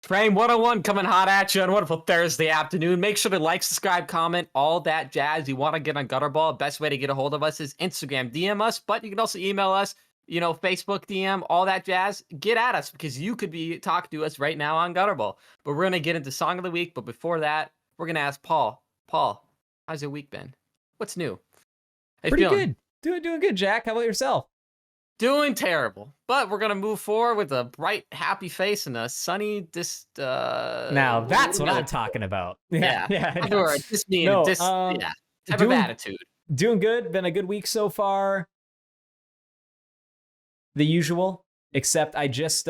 Frame 101 coming hot at you on a wonderful Thursday afternoon. Make sure to like, subscribe, comment, all that jazz. You want to get on Gutterball, best way to get a hold of us is Instagram. DM us, but you can also email us, Facebook DM, all that jazz. Get at us because you could be talking to us right now on Gutterball. But we're going to get into Song of the Week. But before that, we're going to ask Paul. Paul, how's your week been? What's new? How you Pretty feeling? good. Doing good, Jack. How about yourself? Doing terrible, but we're gonna move forward with a bright, happy face and a sunny Now that's what I'm talking about. Yeah. yeah. Or just being No, type of doing- attitude. Doing good. Been a good week so far. The usual, except I just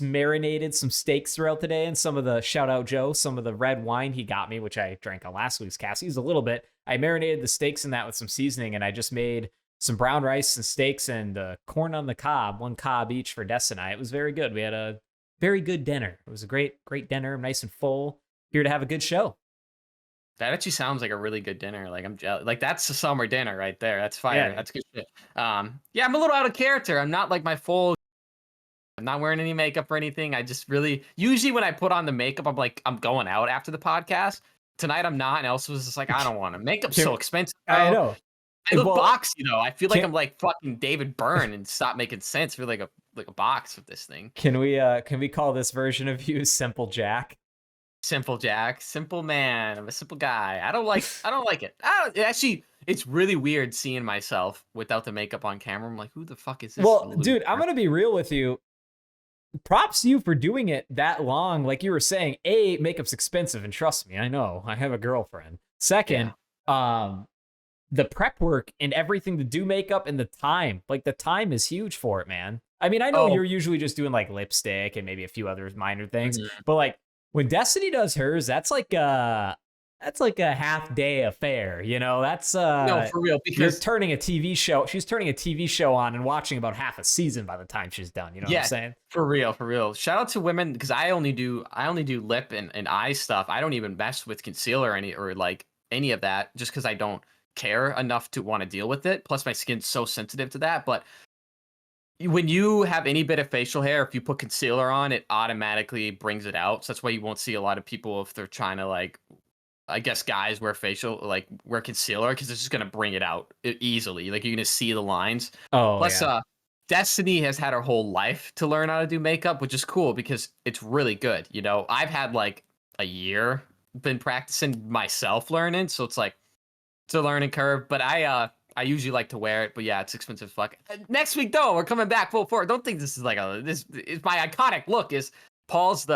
marinated some steaks throughout the day, and some of the shout out Joe, some of the red wine he got me, which I drank on last week's cast. Used a little bit. I marinated the steaks in that with some seasoning, and I just made some brown rice and steaks and corn on the cob, 1 cob each for Des and I. It was very good. We had a very good dinner. It was a great dinner, nice and full. Here to have a good show. That actually sounds like a really good dinner. Like I'm jealous. Like that's a summer dinner right there. That's fire. Yeah. That's good shit. I'm a little out of character. I'm not like my full. I'm not wearing any makeup or anything. I just really usually when I put on the makeup, I'm like I'm going out after the podcast. Tonight I'm not, and Elsa was just like, I don't want to. Makeup's so expensive. I know. I look boxy though. I feel like I'm like fucking David Byrne and stop making sense. I feel like a box with this thing. Can we call this version of you Simple Jack? Simple Jack, simple man. I'm a simple guy. I don't like it. Actually, it's really weird seeing myself without the makeup on camera. I'm like, who the fuck is this? Well, dude, I'm gonna be real with you. Props to you for doing it that long. Like you were saying, makeup's expensive, and trust me, I know. I have a girlfriend. Second, the prep work and everything to do makeup and the time. Like the time is huge for it, man. I mean, I know you're usually just doing like lipstick and maybe a few other minor things, but like when Destiny does hers, that's like a half day affair, That's no, for real, because you're turning a TV show. She's turning a TV show on and watching about half a season by the time she's done. You know what I'm saying? For real. Shout out to women because I only do lip and eye stuff. I don't even mess with concealer or like any of that just because I don't care enough to want to deal with it. Plus my skin's so sensitive to that. But when you have any bit of facial hair, if you put concealer on, it automatically brings it out. So that's why you won't see a lot of people if they're trying to like, I guess guys wear concealer because it's just gonna bring it out easily. Like you're gonna see the lines. Plus, Destiny has had her whole life to learn how to do makeup, which is cool because it's really good. I've had like a year been practicing myself learning, so it's like it's a learning curve. But I usually like to wear it. But yeah, it's expensive. Fuck. Next week though, we're coming back full forward. Don't think this is like this is my iconic look. Is Paul's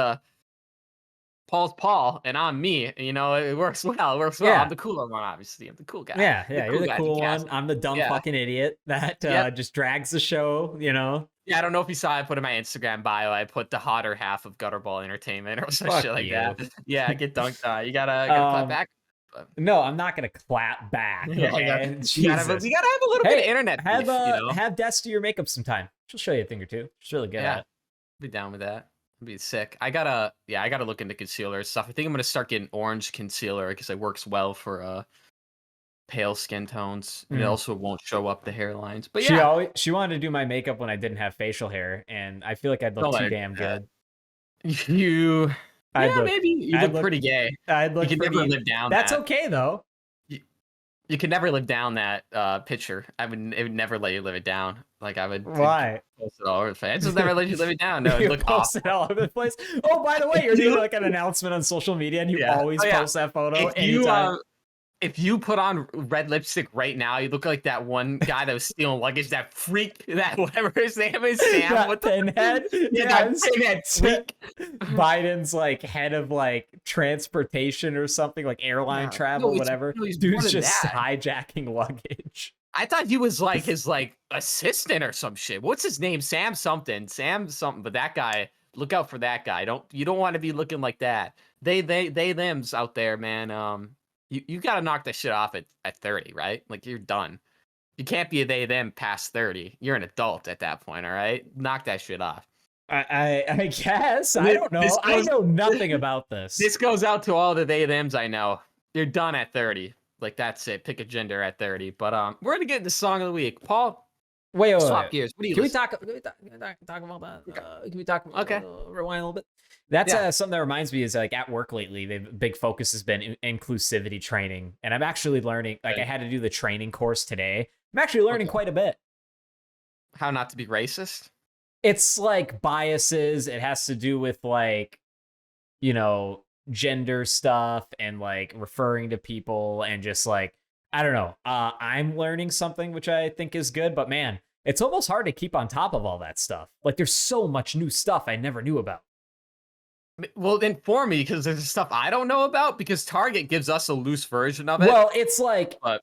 Paul and I'm me. It works well. Yeah. I'm the cooler one, obviously. I'm the cool guy. Yeah. You're the cool one. I'm the dumb fucking idiot that just drags the show. Yeah, I don't know if you saw I put in my Instagram bio. I put the hotter half of Gutterball Entertainment or some shit like that. Yeah, get dunked on. You gotta clap back. No, I'm not gonna clap back. Okay? You gotta have a little bit of internet. Have Des do your makeup sometime. She'll show you a thing or two. She's really good at it. Be down with that. I'd be sick. I gotta look into concealer stuff. I think I'm gonna start getting orange concealer because it works well for pale skin tones. And it also won't show up the hairlines. But she wanted to do my makeup when I didn't have facial hair, and I feel like I'd look too damn good. Maybe you look pretty gay. I'd look. You can never live down. That's okay though. You could never live down that picture. It would never let you live it down. Like I would. Why? Post it all over the place. It just never let you live it down. No, it look post it all over the place. Oh, by the way, you're doing like an announcement on social media, and you always post that photo anytime. If you put on red lipstick right now, you look like that one guy that was stealing luggage. That freak. That whatever his name is, Sam. That pinhead. That pinhead freak. Biden's like head of like transportation or something, like airline travel, whatever. Dude's just hijacking luggage. I thought he was like his like assistant or some shit. What's his name? Sam something. But that guy, look out for that guy. You don't want to be looking like that. They them's out there, man. You gotta knock that shit off at 30, right? Like you're done. You can't be a they them past 30. You're an adult at that point, all right? Knock that shit off. I guess. I don't know. I know nothing about this. This goes out to all the they thems I know. You're done at 30. Like that's it. Pick a gender at 30. But we're gonna get into song of the week. Paul, Wait. Swap gears. What do you Can we listen? talk? Talk about that? Okay. Can we talk? Okay. Rewind a little bit. That's Yeah. something that reminds me is like at work lately, the big focus has been inclusivity training, and I'm actually learning. Like I Right. had to do the training course today. I'm actually learning Okay. quite a bit. How not to be racist? It's like biases. It has to do with like, you know, gender stuff and like referring to people and just like, I don't know. I'm learning something which I think is good, but man, it's almost hard to keep on top of all that stuff. Like there's so much new stuff I never knew about. Well, inform me because there's stuff I don't know about because Target gives us a loose version of it. Well, it's like But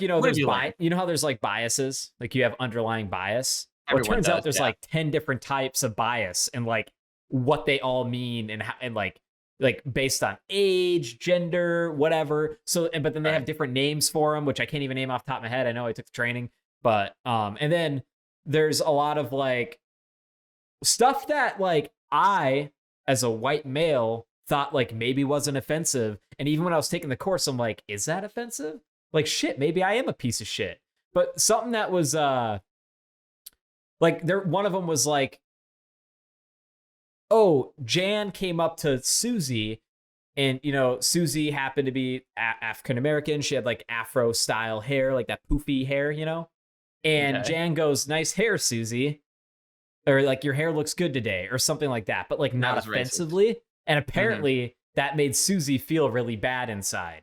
you know, what have there's you learned? you know how there's like biases, like you have underlying bias. Well, it Everyone turns out does, there's yeah. like 10 different types of bias and like what they all mean and how, and like based on age, gender, whatever. So but then they have Right. different names for them, which I can't even name off the top of my head. I know I took the training, but and then there's a lot of like stuff that like I as a white male thought like maybe wasn't offensive, and even when I was taking the course I'm like, is that offensive? Like shit, maybe I am a piece of shit. But something that was like there one of them was like, oh, Jan came up to Susie, and you know Susie happened to be African American. She had like Afro style hair, like that poofy hair, you know. And Okay. Jan goes, "Nice hair, Susie," or like your hair looks good today, or something like that, but like That not was racist. offensively. And Mhm. apparently that made Susie feel really bad inside,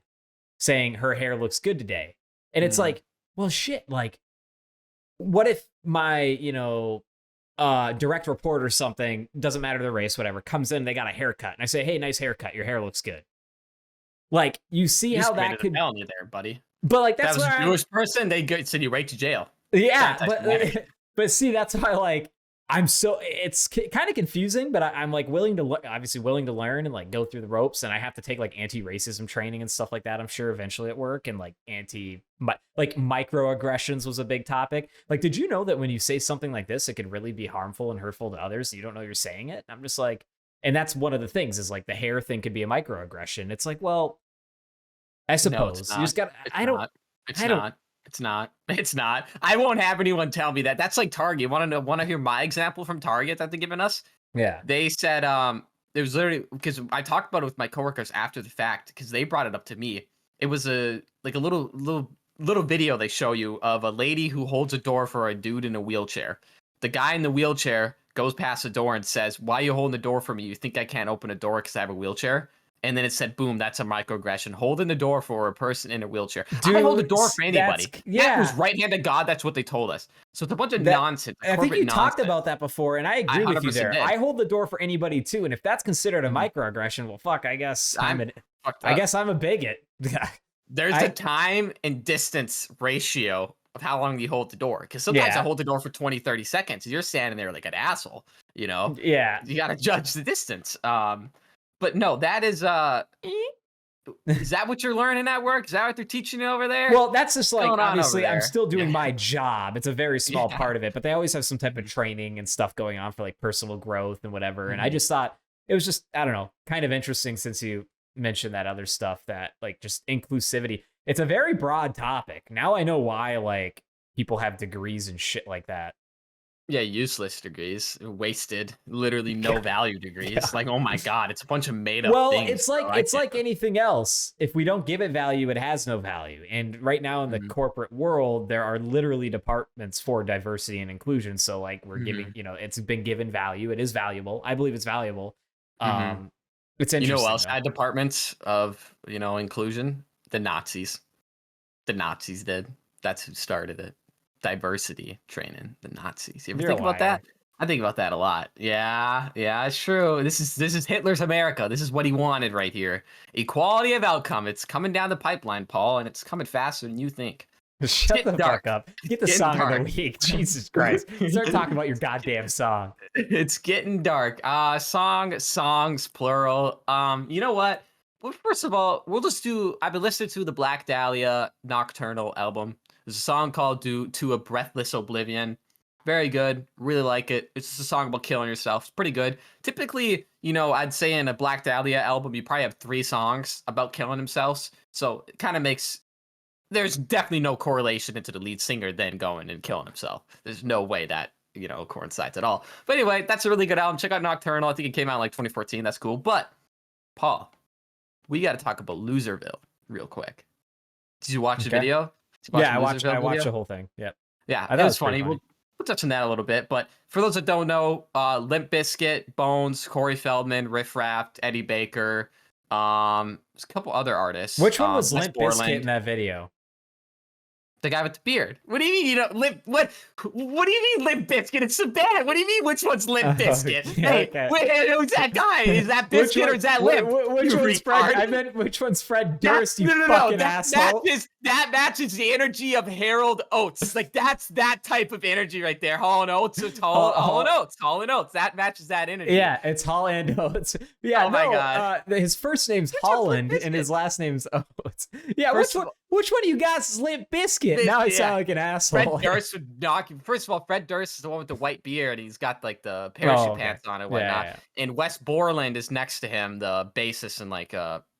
saying her hair looks good today. And it's Mhm. like, well, shit, like, what if my, you know, direct report or something, doesn't matter the race, whatever, comes in, they got a haircut, and I say, hey, nice haircut, your hair looks good. Like, you see You how just that committed a could, felony there, buddy. but like, That that's was where a I'm, Jewish person. They send you right to jail. yeah, Anti-Semitic. but see, that's why like I'm so it's kind of confusing, but I'm like willing to obviously willing to learn and like go through the ropes, and I have to take like anti-racism training and stuff like that. I'm sure eventually at work, and like like microaggressions was a big topic. Like, did you know that when you say something like this, it could really be harmful and hurtful to others? So you don't know you're saying it. I'm just like, and that's one of the things is like the hair thing could be a microaggression. It's like, well, I No, it's suppose you not. just got. It's I don't. not. It's I don't. not. It's not. It's not. I won't have anyone tell me that. That's like Target. Want to hear my example from Target that they're giving us? Yeah. They said it was literally because I talked about it with my coworkers after the fact because they brought it up to me. It was a like a little video they show you of a lady who holds a door for a dude in a wheelchair. The guy in the wheelchair goes past the door and says, "Why are you holding the door for me? You think I can't open a door because I have a wheelchair?" And then it said, boom, that's a microaggression. Holding the door for a person in a wheelchair. I hold the Dude, door for that's anybody. That was yeah. right hand of God. That's what they told us. So it's a bunch of That nonsense, I think corporate you talked nonsense. about that before, and I I agree with you 100% there. did. I hold the door for anybody too, and if that's considered a Mhm. microaggression, well, fuck, I guess I'm fucked I up. guess I'm a bigot. There's a I time and distance ratio of how long you hold the door. Because sometimes I yeah hold the door for 20, 30 seconds. You're standing there like an asshole, you know? yeah. You got to judge the distance. But no, that is that what you're learning at work? Is that what they're teaching you over there? Well, that's just What's like going on over obviously I'm there? still doing Yeah. my job. It's a very small Yeah. part of it, but they always have some type of training and stuff going on for like personal growth and whatever. And I Mhm. just thought it was just I don't know, kind of interesting since you mentioned that other stuff that like just inclusivity. It's a very broad topic. Now I know why like people have degrees and shit like that. Yeah, useless degrees, wasted, literally no Yeah. value degrees. Like, oh my god, it's a bunch of made up Well, things, bro. I it's can't. like anything else. If we don't give it value, it has no value. And right now in the Mhm, corporate world, there are literally departments for diversity and inclusion. So like we're giving, mhm, you know, it's been given value. It is valuable. I believe it's valuable. mhm. It's You know who interesting else though. had departments of inclusion? The Nazis. The Nazis did. That's who started it. Diversity training. The Nazis. You ever You're a think about that? liar. I think about that a lot. Yeah, yeah, it's true. This is Hitler's America. This is what he wanted right here. Equality of outcome. It's coming down the pipeline, Paul, and it's coming faster than you think. It's Shut getting the fuck dark. up. Get the It's getting song of the dark. week. Jesus Christ. Start talking about your goddamn song. It's getting dark. Songs, plural. You know what? Well, first of all, we'll just do. I've been listening to the Black Dahlia Nocturnal album. There's a song called To a Breathless Oblivion." Very good. Really like it. It's just a song about killing yourself. It's pretty good. Typically, I'd say in a Black Dahlia album, you probably have 3 songs about killing themselves. So it kind of makes there's definitely no correlation into the lead singer then going and killing himself. There's no way that, coincides at all. But anyway, that's a really good album. Check out Nocturnal. I think it came out in like 2014. That's cool. But Paul, we got to talk about Loserville real quick. Did you watch the video? Yeah, I watched the whole thing. Yep. Yeah, it was funny. We'll touch on that a little bit. But for those that don't know, Limp Bizkit, Bones, Corey Feldman, Riff Raft, Eddie Baker, there's a couple other artists. Which one was Limp Bizkit in that video? The guy with the beard. What do you mean? What do you mean Limp Bizkit? It's so bad. What do you mean? Which one's Limp Bizkit? Okay. Wait, who's that guy? Is that Bizkit or is that Limp? Which one's Fred? I meant which one's Fred Durst? Fucking asshole. That matches the energy of Harold Oates. Like that's that type of energy right there. Hall and Oates. It's Hall and Oates. That matches that energy. Yeah, it's Hall and Oates. Yeah. Oh my God. His first name's Holland and his last name's Oates. Yeah. Which one of you guys is Limp Bizkit? Now I sound like an asshole. Fred Durst would knock you. First of all, Fred Durst is the one with the white beard. He's got like the parachute pants on and whatnot. Yeah. And Wes Borland is next to him, the bassist and like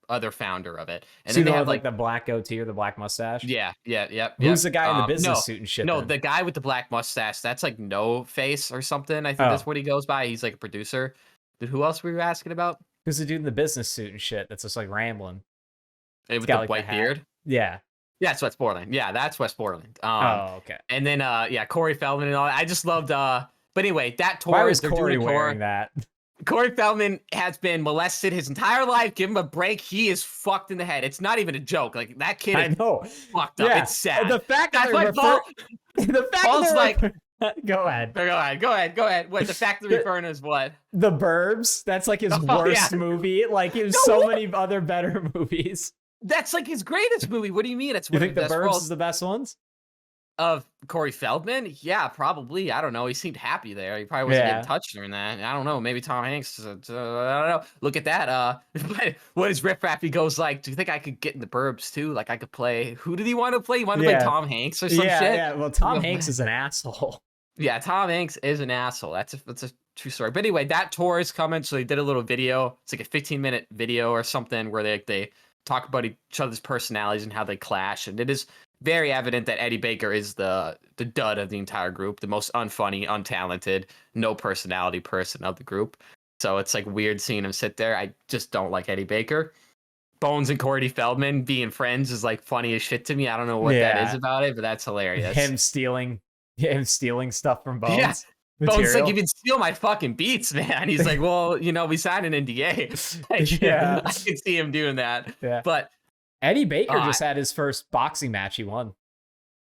other founder of it. And so then they have like the black goatee or the black mustache. Yeah. Who's the guy in the business suit and shit? No, then? the guy with the black mustache. That's like No Face or something. I think that's what he goes by. He's like a producer. Who else were you asking about? Who's the dude in the business suit and shit? That's just like rambling. With the white beard. Yeah. Yeah, that's Wes Borland. Yeah, that's Wes Borland. Okay. And then Corey Feldman and all that. I just loved but anyway, that tour. Why was Corey wearing that? Corey Feldman has been molested his entire life. Give him a break. He is fucked in the head. It's not even a joke. Like that kid is fucked up. It's sad. The fact that Paul's like Go ahead. Go ahead. What the fact that referring is what? The Burbs. That's like his worst movie. Like he has so many other better movies. That's like his greatest movie. What do you mean? It's you think The Burbs is the best ones? Of Corey Feldman? Yeah, probably. I don't know. He seemed happy there. He probably wasn't getting touched during that. I don't know. Maybe Tom Hanks. I don't know. Look at that. What is Riff Raff? He goes like, do you think I could get in The Burbs too? Like I could play. Who did he want to play? He wanted to play Tom Hanks or some shit? Yeah. Well, Tom Hanks is an asshole. Yeah, Tom Hanks is an asshole. That's a true story. But anyway, that tour is coming. So they did a little video. It's like a 15-minute video or something where they talk about each other's personalities and how they clash. And it is very evident that Eddie Baker is the dud of the entire group, the most unfunny, untalented, no personality person of the group. So it's like weird seeing him sit there. I just don't like Eddie Baker. Bones and Corey Feldman being friends is like funny as shit to me. I don't know what that is about it, but that's hilarious. Him stealing stuff from Bones. Yeah. Bones like, you can steal my fucking beats, man. He's like, well, we signed an NDA. I can see him doing that. Yeah. But Eddie Baker just had his first boxing match. He won.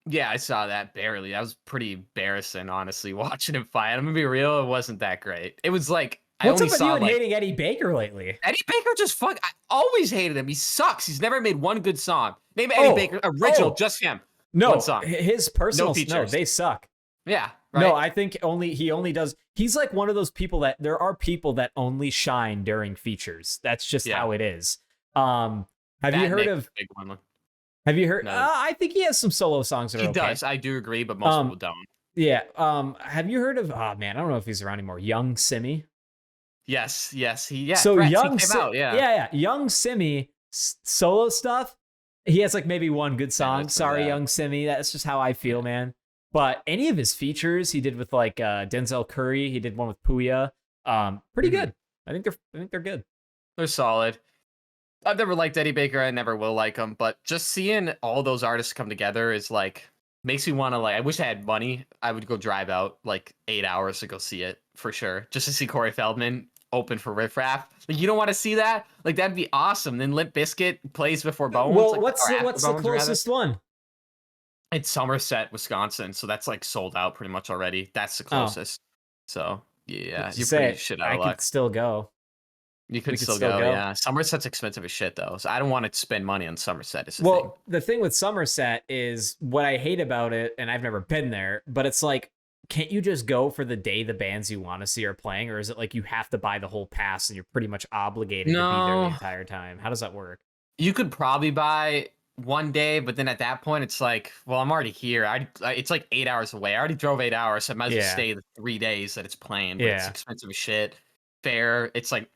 Yeah, I saw that barely. That was pretty embarrassing, honestly, watching him fight. I'm gonna be real, it wasn't that great. It was like What's up with you and hating Eddie Baker lately? Eddie Baker just I always hated him. He sucks. He's never made one good song. Maybe Eddie Baker original, just him. No, one song. His personal they suck. Yeah. Right? No, I think he only does. He's like one of those people that there are people that only shine during features. That's just how it is. Have you heard of? Big one. Have you heard? No. I think he has some solo songs that are okay. He does. I do agree, but most people don't. Yeah. Have you heard of? Oh man, I don't know if he's around anymore. Young Simi. Yes. So Young Simi, Young Simi solo stuff. He has like maybe one good song. Sorry, Young Simi. That's just how I feel, man. But any of his features he did with like Denzel Curry, he did one with Puya. Pretty good. I think they're good. They're solid. I've never liked Eddie Baker. I never will like him. But just seeing all those artists come together is like makes me want to I wish I had money. I would go drive out like 8 hours to go see it for sure, just to see Corey Feldman open for Riff Raff. Like you don't want to see that? Like that'd be awesome. Then Limp Bizkit plays before Bones. Well, what's the closest one? It's Somerset, Wisconsin, so that's like sold out pretty much already. That's the closest. So yeah, you're pretty shit out of luck. I could still go. You could still go, yeah. Somerset's expensive as shit though, so I don't want to spend money on Somerset. The thing with Somerset is what I hate about it, and I've never been there, but it's like, can't you just go for the day the bands you want to see are playing, or is it like you have to buy the whole pass and you're pretty much obligated to be there the entire time? How does that work? You could probably buy one day, but then at that point it's like, well, I'm already here. It's like 8 hours away. I already drove 8 hours, so I might as well stay the 3 days that it's playing. But it's expensive as shit. Fair. It's like,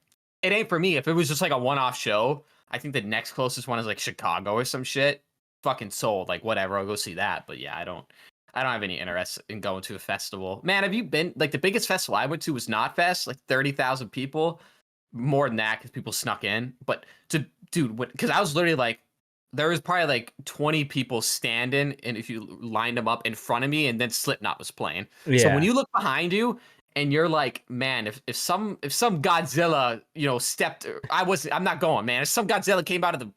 it ain't for me. If it was just like a one-off show, I think the next closest one is like Chicago or some shit. fucking sold. Like whatever, I'll go see that. But yeah, I don't have any interest in going to a festival. Man, have you been like the biggest festival I went to was Not Fest, like 30,000 people, more than that because people snuck in. But dude, because I was literally like, there was probably like 20 people standing, and if you lined them up in front of me, and then Slipknot was playing. So when Yeah. you look behind you and you're like, man, if some Godzilla, stepped, I'm not going, man. If some Godzilla came out of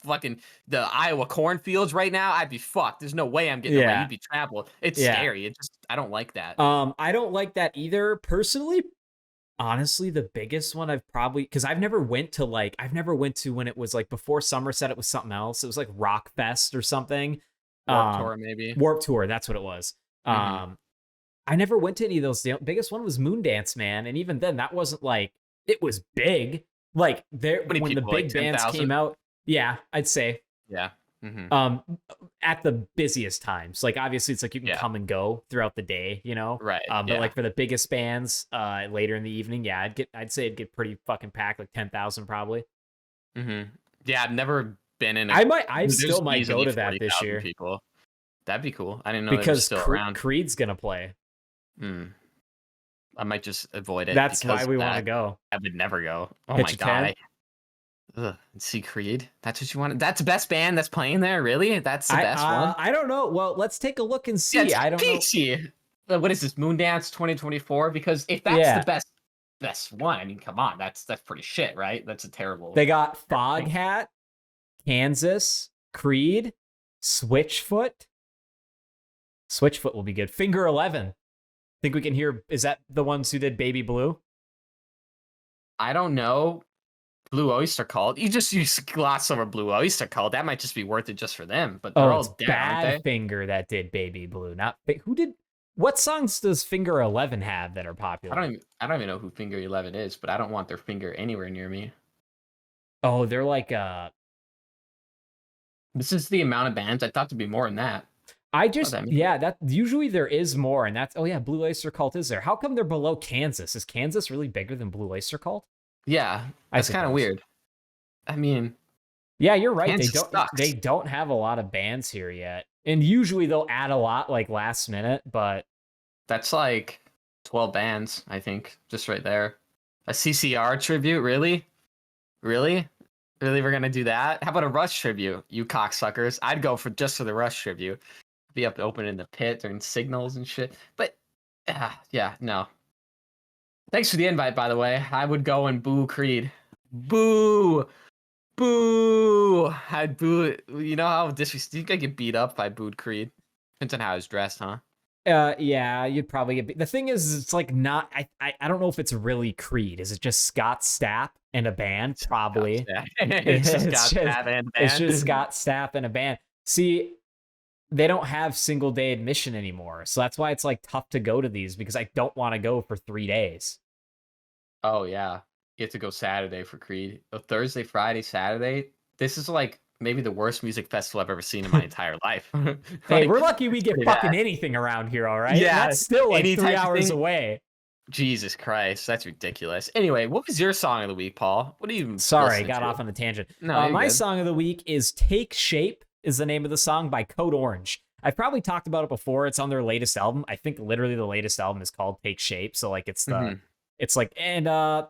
the Iowa cornfields right now, I'd be fucked. There's no way I'm getting away. Yeah. You'd be traveled. It's Yeah. scary. I don't like that. I don't like that either. Personally, honestly, the biggest one I've probably, because I've never went to when it was like before Somerset, it was something else. It was like Rock Fest or something. Warped Tour, maybe. Warped Tour, that's what it was. I never went to any of those. The biggest one was Moondance, man, and even then, that wasn't like, it was big. Like when the big bands came out, yeah, I'd say, yeah. At the busiest times, like obviously it's like you can come and go throughout the day, right? But like for the biggest bands, later in the evening, yeah, I'd say it'd get pretty fucking packed, like 10,000 probably. Yeah, I've never been in. I still might go to that this year. People, that'd be cool. I didn't know because still around. Creed's gonna play. I might just avoid it. That's why we want to go. I would never go. Oh Pitch my a god. See Creed. That's what you wanted. That's the best band that's playing there. Really? That's the best one. I don't know. Well, let's take a look and see. Yeah, I don't peachy. Know. What is this? Moondance 2024? Because if that's the best one, I mean, come on, that's pretty shit, right? That's a terrible. They got Foghat, Kansas, Creed, Switchfoot. Switchfoot will be good. Finger 11. Think we can hear? Is that the ones who did Baby Blue? I don't know. Blue Oyster Cult. You gloss over Blue Oyster Cult. That might just be worth it just for them. But they're all dead, aren't they? Badfinger that did Baby Blue. Not who did. What songs does Finger 11 have that are popular? I don't even know who Finger 11 is, but I don't want their finger anywhere near me. Oh, they're like This is the amount of bands. I thought to be more than that. That usually there is more, and that's Blue Oyster Cult is there. How come they're below Kansas? Is Kansas really bigger than Blue Oyster Cult? Yeah, that's kind of weird. I mean, yeah, you're right. They don't have a lot of bands here yet, and usually they'll add a lot like last minute. But that's like 12 bands, I think, just right there. A CCR tribute, really? We're gonna do that? How about a Rush tribute, you cocksuckers? I'd go for the Rush tribute. Be up to open in the pit during signals and shit. But yeah, no. Thanks for the invite, by the way. I would go and boo Creed. Boo! I'd boo. You know how disrespectful you could get beat up if I booed Creed? Depends on how I was dressed, huh? Yeah, you'd probably get beat. The thing is, it's like not. I don't know if it's really Creed. Is it just Scott Stapp and a band? Probably. It's just Scott Stapp and a band. See, they don't have single day admission anymore. So that's why it's like tough to go to these, because I don't want to go for 3 days. Oh yeah. You have to go Saturday for Creed. Thursday, Friday, Saturday. This is like maybe the worst music festival I've ever seen in my entire life. Hey, we're lucky we get fucking anything around here, all right? Yeah. That's still like 3 hours away. Jesus Christ, that's ridiculous. Anyway, what was your song of the week, Paul? What are you Sorry, I got off on a tangent. No, my song of the week is Take Shape, is the name of the song by Code Orange. I've probably talked about it before. It's on their latest album. I think literally the latest album is called Take Shape. So like it's like, and I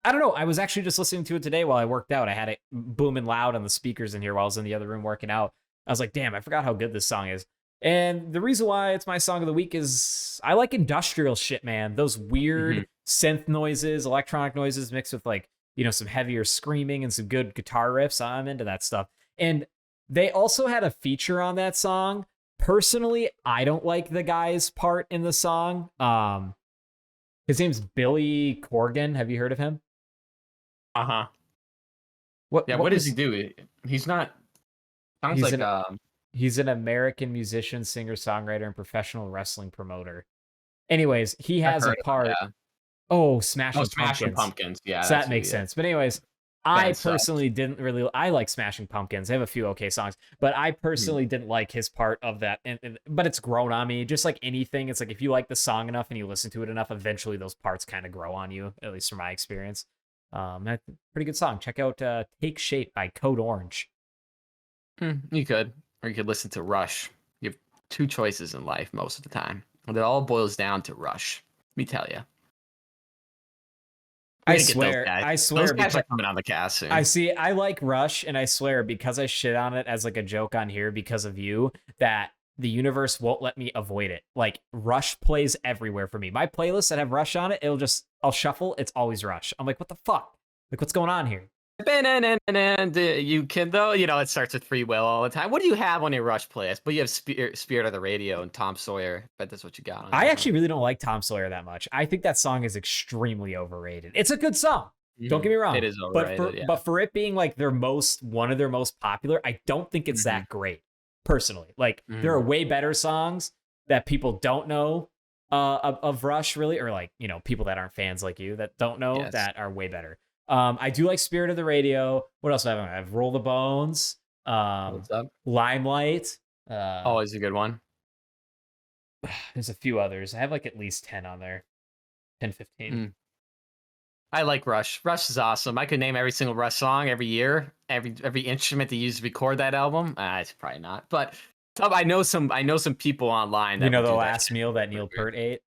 don't know. I was actually just listening to it today while I worked out. I had it booming loud on the speakers in here while I was in the other room working out. I was like, damn, I forgot how good this song is. And the reason why it's my song of the week is I like industrial shit, man. Those weird synth noises, electronic noises mixed with like, some heavier screaming and some good guitar riffs. I'm into that stuff. And they also had a feature on that song. Personally, I don't like the guy's part in the song. His name's Billy Corgan. Have you heard of him? Uh-huh. What does he do? He's not... He's an American musician, singer, songwriter, and professional wrestling promoter. Anyways, he has a part... Oh, Smashing Pumpkins. Yeah. So that makes sense. But anyways, I personally didn't really... I like Smashing Pumpkins. They have a few okay songs. But I personally didn't like his part of that. But it's grown on me. Just like anything, it's like if you like the song enough and you listen to it enough, eventually those parts kind of grow on you, at least from my experience. That's a pretty good song. Check out Take Shape by Code Orange. You could. or you could listen to Rush. You have two choices in life most of the time, and it all boils down to Rush. Let me tell you. I swear, Those guys because are coming on the cast soon. I like Rush, and I swear, because I shit on it as like a joke on here because of you, that the universe won't let me avoid it. Like, Rush plays everywhere for me. My playlists that have Rush on it, I'll shuffle, it's always Rush. I'm like, what the fuck? Like, what's going on here? You can, though, it starts with Free Will all the time. What do you have on your Rush playlist? But you have Spirit of the Radio and Tom Sawyer. But that's what you got on. I actually really don't like Tom Sawyer that much. I think that song is extremely overrated. It's a good song. Don't get me wrong. It is overrated, but for it being like one of their most popular, I don't think it's that great, personally. Like, there are way better songs that people don't know of Rush, really, or like, people that aren't fans like you that don't know that are way better. I do like Spirit of the Radio. What else do I have? I have Roll the Bones. What's up? Limelight. Always a good one. There's a few others. I have like at least 10 on there. 10, 15. I like Rush. Rush is awesome. I could name every single Rush song every year. Every instrument they used to record that album. It's probably not, but I know some people online that the last meal that Neil Peart ate.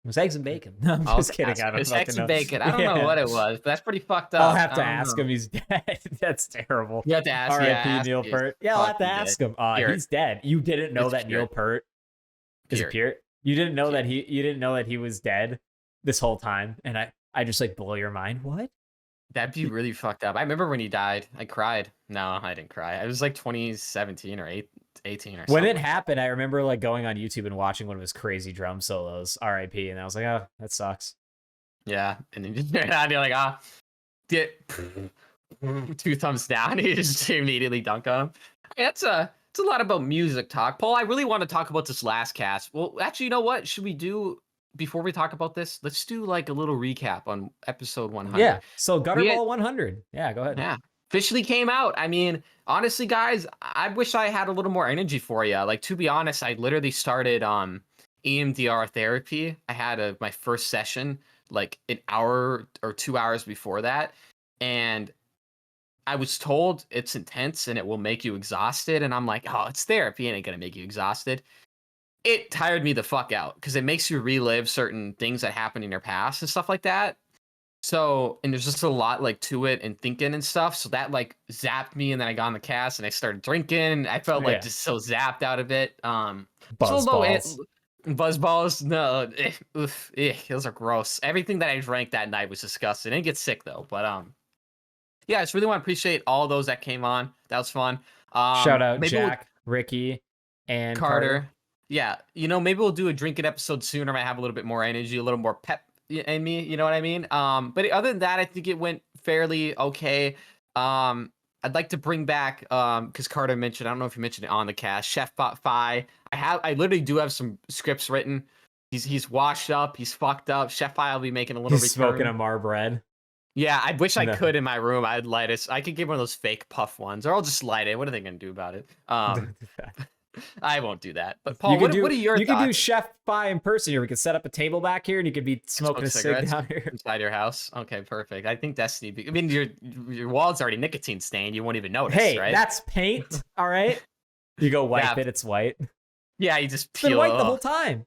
It was eggs and bacon. No, I'm just kidding. It was eggs and bacon. I don't know what it was, but that's pretty fucked up. I'll have to ask him. He's dead. That's terrible. You have to ask. R.I.P. Neil Peart. Yeah, I'll have to ask him. He's dead. You didn't know that Neil Peart is Peart? You didn't know that he was dead this whole time, and I just like blow your mind. What? That'd be really fucked up. I remember when he died. I cried. No, I didn't cry. It was like 2017 or 18 or something. When it happened, I remember like going on YouTube and watching one of his crazy drum solos, R.I.P. And I was like, oh, that sucks. Yeah. And then you're like, get 2 thumbs down. He just immediately dunked on him. It's a lot about music talk. Paul, I really want to talk about this last cast. Well, actually, you know what? Should we do, before we talk about this, let's do like a little recap on episode 100. Yeah. So Gutterball 100. Yeah, go ahead. Yeah. Officially came out. I mean, honestly, guys, I wish I had a little more energy for you. Like, to be honest, I literally started EMDR therapy. I had my first session like an hour or 2 hours before that. And I was told it's intense and it will make you exhausted. And I'm like, oh, it's therapy. It ain't going to make you exhausted. It tired me the fuck out because it makes you relive certain things that happened in your past and stuff like that. So, and there's just a lot like to it and thinking and stuff. So that like zapped me, and then I got on the cast and I started drinking. I felt like just so zapped out of it. Buzzballs. No, those are gross. Everything that I drank that night was disgusting. I didn't get sick though, but yeah, I just really want to appreciate all those that came on. That was fun. Shout out Jack, Ricky, and Carter. Yeah, maybe we'll do a drinking episode sooner. I have a little bit more energy, a little more pep in me, you know what I mean? But other than that, I think it went fairly okay. I'd like to bring back, because Carter mentioned, I don't know if you mentioned it on the cast, Chef Bot Fi. I literally do have some scripts written. He's washed up, he's fucked up. Chef Fi will be making a little return. Smoking a Mar bread. Yeah, I wish I could in my room. I'd light it. I could give one of those fake puff ones, or I'll just light it. What are they gonna do about it? I won't do that. But Paul, what are your thoughts? You can do Chef Fi in person here. We can set up a table back here, and you could be smoking a cig down here inside your house. Okay, perfect. I think Destiny. I mean, your wall's already nicotine stained. You won't even notice. Hey, right? That's paint. All right. You go wipe it. It's white. Yeah, you just peel. It's been white the whole time.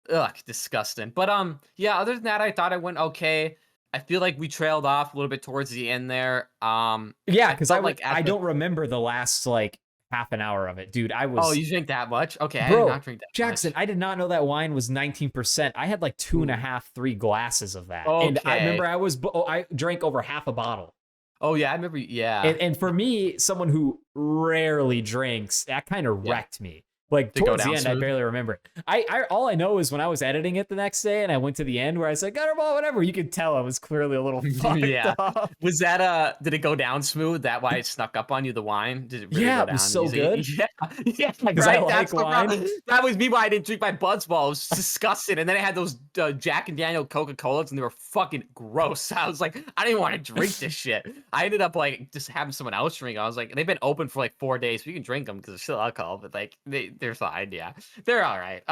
Ugh, disgusting. But yeah. Other than that, I thought it went okay. I feel like we trailed off a little bit towards the end there. Yeah, because I don't remember the last like half an hour of it, dude. Oh, you drink that much? Okay, bro, I did not drink that Jackson, much. I did not know that wine was 19%. I had like 2.5, 3 glasses of that. Okay. And I remember I drank over half a bottle. Oh, yeah, I remember, yeah. And for me, someone who rarely drinks, that kind of wrecked me. Like, towards the end, I barely remember it. I all I know is when I was editing it the next day and I went to the end where I said, Gutterball, whatever, you could tell I was clearly a little fucked up. Was that, did it go down smooth? That why it snuck up on you, the wine? Did it really go down? It was so good. Yeah, right? That's wine. That was me why I didn't drink my Buzzball. It was disgusting. And then I had those Jack and Daniel Coca-Colas and they were fucking gross. I was like, I didn't want to drink this shit. I ended up like just having someone else drink. I was like, they've been open for like 4 days. So you can drink them because they're still alcohol, but like they're fine. Yeah, they're all right.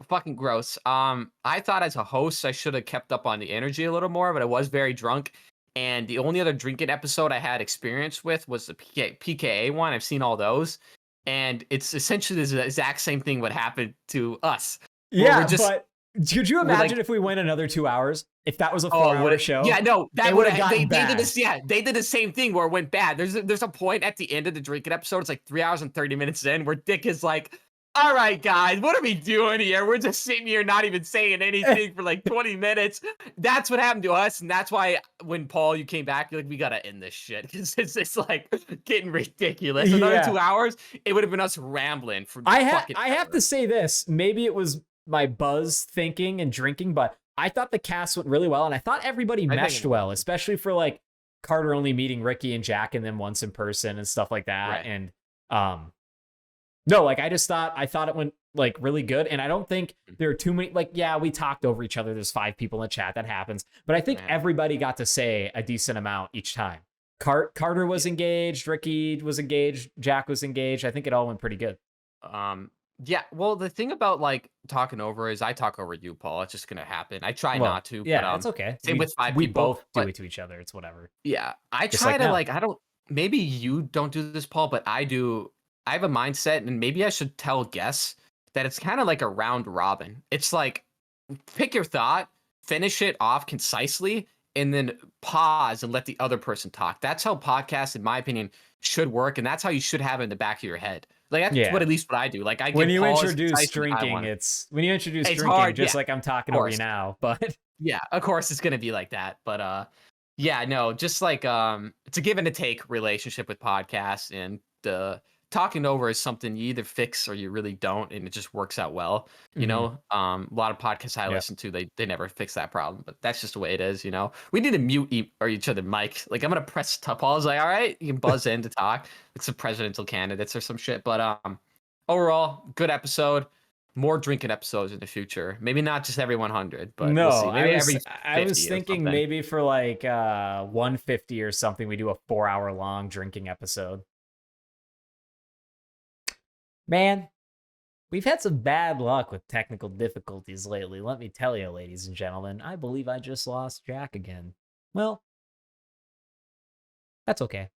Fucking gross. I thought as a host I should have kept up on the energy a little more, but I was very drunk. And the only other drinking episode I had experience with was the PKA one. I've seen all those. And it's essentially the exact same thing what happened to us. Where Yeah, but could you imagine if we went another 2 hours? If that was a 4-hour show? Yeah, no, that would have gotten bad. They did this. Yeah, they did the same thing where it went bad. There's a point at the end of the drinking episode. It's like 3 hours and 30 minutes in, where Dick is like, "All right, guys, what are we doing here? We're just sitting here, not even saying anything for like 20 minutes." That's what happened to us, and that's why when Paul, you came back, you're like, "We gotta end this shit because it's like getting ridiculous." Another 2 hours, it would have been us rambling for. I have to say this. Maybe it was my buzz thinking and drinking, but I thought the cast went really well, and I thought everybody meshed well, especially for like Carter only meeting Ricky and Jack and then once in person and stuff like that. Right. And no, like I thought it went like really good, and I don't think there are too many. Like, yeah, we talked over each other. There's 5 people in the chat, that happens, but I think everybody got to say a decent amount each time. Carter was engaged, Ricky was engaged, Jack was engaged. I think it all went pretty good. Yeah, well, the thing about like talking over is I talk over you, Paul. It's just gonna happen. I try not to. Yeah, but, it's okay. Same with 5 we people. both do it to each other. It's whatever. Yeah, I try to like I don't. Maybe you don't do this, Paul, but I do. I have a mindset, and maybe I should tell guests that it's kind of like a round robin. It's like pick your thought, finish it off concisely, and then pause and let the other person talk. That's how podcasts, in my opinion, should work, and that's how you should have it in the back of your head. Like that's what at least what I do. Like when you introduce drinking, hard, just like I'm talking over you now. But yeah, of course it's gonna be like that. But yeah, no, just like it's a give and a take relationship with podcasts, and the talking over is something you either fix or you really don't, and it just works out well. You know, a lot of podcasts I listen to, they never fix that problem, but that's just the way it is. You know, we need to mute each other mic. Like I'm gonna press Paul's like, all right, you can buzz in to talk. It's the presidential candidates or some shit. But overall, good episode. More drinking episodes in the future. Maybe not just every 100, but no, we'll see. Maybe I was thinking maybe for like 150 or something, we do a 4-hour long drinking episode. Man, we've had some bad luck with technical difficulties lately. Let me tell you, ladies and gentlemen, I believe I just lost Jack again. Well, that's okay.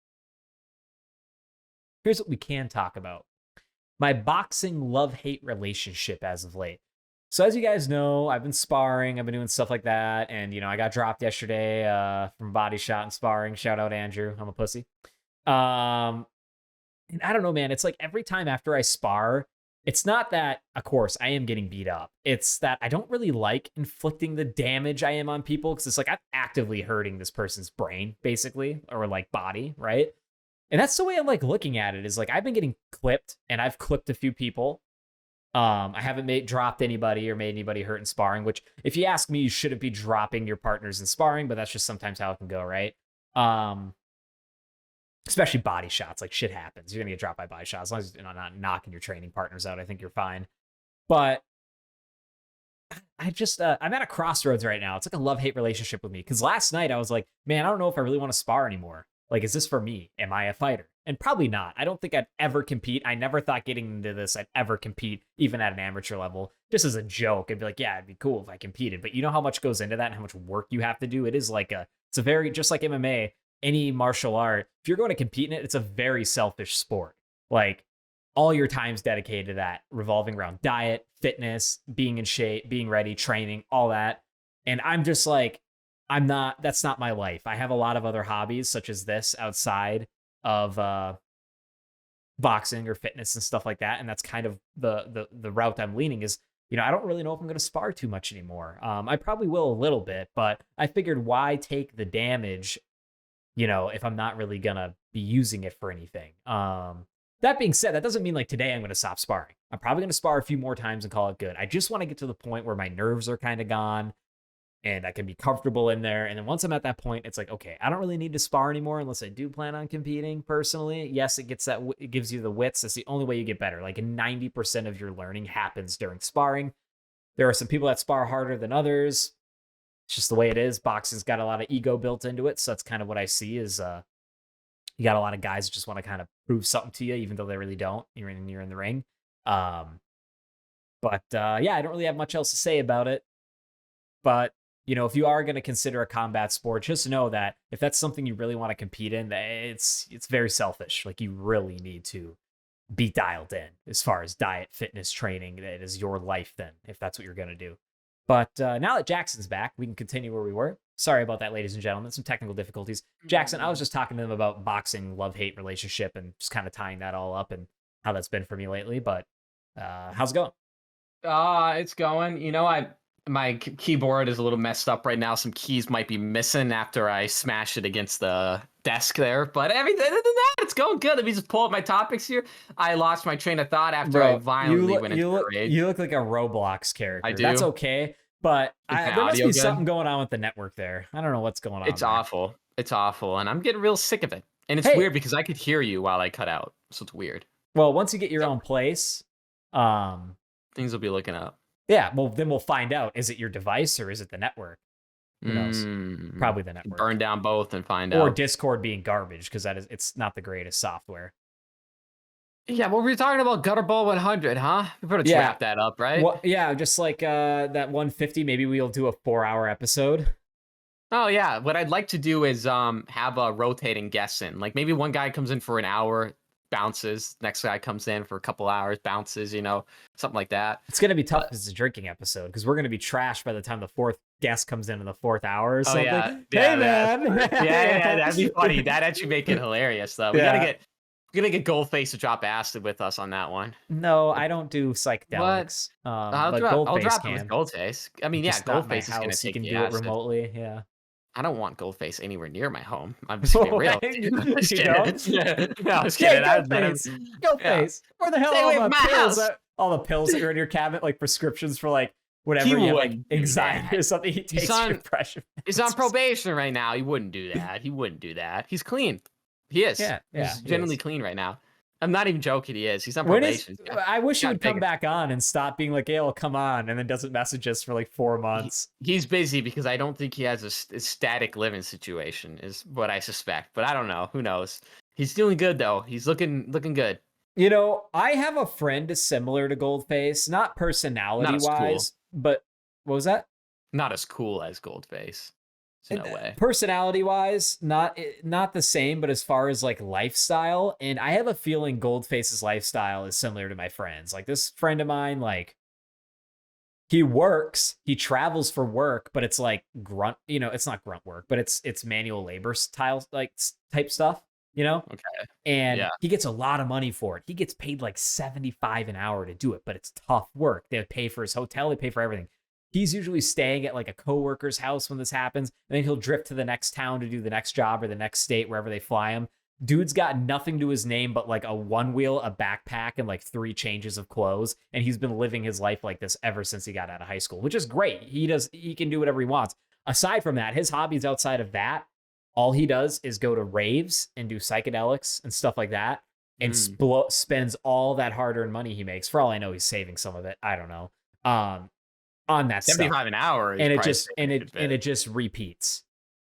Here's what we can talk about. My boxing love-hate relationship as of late. So as you guys know, I've been sparring. I've been doing stuff like that. And, you know, I got dropped yesterday from body shot and sparring. Shout out, Andrew. I'm a pussy. And I don't know, man. It's like every time after I spar, it's not that, of course, I am getting beat up. It's that I don't really like inflicting the damage I am on people, because it's like I'm actively hurting this person's brain, basically, or like body, right? And that's the way I'm like looking at it, is like I've been getting clipped, and I've clipped a few people. I haven't dropped anybody or made anybody hurt in sparring, which if you ask me, you shouldn't be dropping your partners in sparring, but that's just sometimes how it can go, right? Especially body shots, like shit happens. You're gonna get dropped by body shots. As long as you're not knocking your training partners out, I think you're fine. But I just, I'm at a crossroads right now. It's like a love-hate relationship with me. Because last night I was like, man, I don't know if I really want to spar anymore. Like, is this for me? Am I a fighter? And probably not. I don't think I'd ever compete. I never thought getting into this I'd ever compete, even at an amateur level. Just as a joke, I'd be like, yeah, it'd be cool if I competed. But you know how much goes into that and how much work you have to do? It is like it's a very, just like MMA, any martial art, if you're going to compete in it, it's a very selfish sport. Like, all your time's dedicated to that, revolving around diet, fitness, being in shape, being ready, training, all that. And I'm just like, that's not my life. I have a lot of other hobbies such as this outside of boxing or fitness and stuff like that. And that's kind of the route I'm leaning is, you know, I don't really know if I'm going to spar too much anymore. I probably will a little bit, but I figured why take the damage, you know, if I'm not really going to be using it for anything. That being said, that doesn't mean like today I'm going to stop sparring. I'm probably going to spar a few more times and call it good. I just want to get to the point where my nerves are kind of gone and I can be comfortable in there. And then once I'm at that point, it's like, okay, I don't really need to spar anymore unless I do plan on competing personally. Yes, it gives you the wits. That's the only way you get better. Like 90% of your learning happens during sparring. There are some people that spar harder than others. It's just the way it is. Boxing's got a lot of ego built into it. So that's kind of what I see is you got a lot of guys that just want to kind of prove something to you, even though they really don't. You're in the ring. Yeah, I don't really have much else to say about it. But if you are going to consider a combat sport, just know that if that's something you really want to compete in, it's very selfish. Like, you really need to be dialed in as far as diet, fitness, training. It is your life then, if that's what you're going to do. But now that Jackson's back, we can continue where we were. Sorry about that, ladies and gentlemen. Some technical difficulties. Jackson, I was just talking to them about boxing, love-hate relationship, and just kind of tying that all up and how that's been for me lately. But how's it going? It's going. My keyboard is a little messed up right now. Some keys might be missing after I smash it against the desk there. But everything other than that, it's going good. Let me just pull up my topics here. I lost my train of thought after I violently went into a rage. You look like a Roblox character. I do. That's okay. But there must be something going on with the network there. I don't know what's going on. It's awful. It's awful. And I'm getting real sick of it. And it's weird because I could hear you while I cut out. So it's weird. Well, once you get your own place, things will be looking up. Yeah, well, then we'll find out. Is it your device or is it the network? Who knows? Probably the network. Burn down both and find out. Or Discord being garbage, because it's not the greatest software. Yeah, well, we were talking about Gutterball 100, huh? We better wrap that up, right? Well, yeah, just like that 150, maybe we'll do a 4-hour episode. Oh, yeah. What I'd like to do is have a rotating guest in. Like, maybe one guy comes in for an hour, bounces. Next guy comes in for a couple hours, bounces, something like that. It's going to be tough because it's a drinking episode, because we're going to be trashed by the time the fourth guest comes in the 4th hour or something. Yeah. Hey, man. Yeah, that'd be funny. That'd actually make it hilarious, though. We're gonna get Goldface to drop acid with us on that one. No, I don't do psychedelics. I'll but drop Goldface it with Goldface. I mean, just Goldface is gonna take take can the do acid. it remotely. Yeah. I don't want Goldface anywhere near my home. I'm just being real. Just kidding. No, I was kidding. Goldface. Where the hell are all the pills? All the pills that are in your cabinet, like prescriptions for like whatever you have, like anxiety or something. He takes your depression. He's on probation right now. He wouldn't do that. He's clean. He is. Yeah. He's genuinely clean right now. I'm not even joking. He is. He's on probation. I wish he would come back on and stop being like, "Hey, I'll come on," and then doesn't message us for like 4 months. He's busy because I don't think he has a static living situation, is what I suspect. But I don't know. Who knows? He's doing good though. He's looking good. I have a friend similar to Goldface, not personality wise, but what was that? Not as cool as Goldface. No way. Personality wise, not the same, but as far as like lifestyle, and I have a feeling Goldface's lifestyle is similar to my friends. Like, this friend of mine, like, he travels for work, but it's like grunt, it's not grunt work, but it's manual labor style, like, type stuff, Okay. And he gets a lot of money for it. He gets paid like $75 an hour to do it, but it's tough work. They pay for his hotel, they pay for everything. He's usually staying at like a coworker's house when this happens, and then he'll drift to the next town to do the next job or the next state, wherever they fly him. Dude's got nothing to his name but like a one wheel, a backpack, and like 3 changes of clothes. And he's been living his life like this ever since he got out of high school, which is great. He can do whatever he wants. Aside from that, his hobbies outside of that, all he does is go to raves and do psychedelics and stuff like that, and spends all that hard-earned money he makes. For all I know, he's saving some of it. I don't know. On that 75 stuff. an hour, and it just repeats.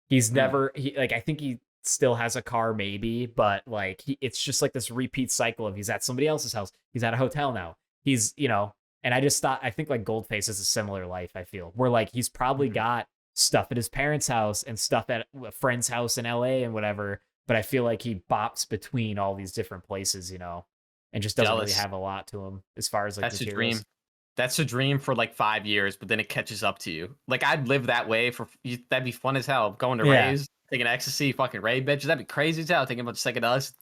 He's never I think he still has a car maybe, but like it's just like this repeat cycle of he's at somebody else's house, he's at a hotel now, he's and I think like Goldface is a similar life. I feel where like he's probably got stuff at his parents' house and stuff at a friend's house in LA and whatever, but I feel like he bops between all these different places, and just doesn't really have a lot to him as far as like that's materials. A dream. That's a dream for like 5 years, but then it catches up to you. Like, I'd live that way that'd be fun as hell. Going to raves, taking ecstasy, fucking rave bitches. That'd be crazy as hell. Thinking about psychedelics.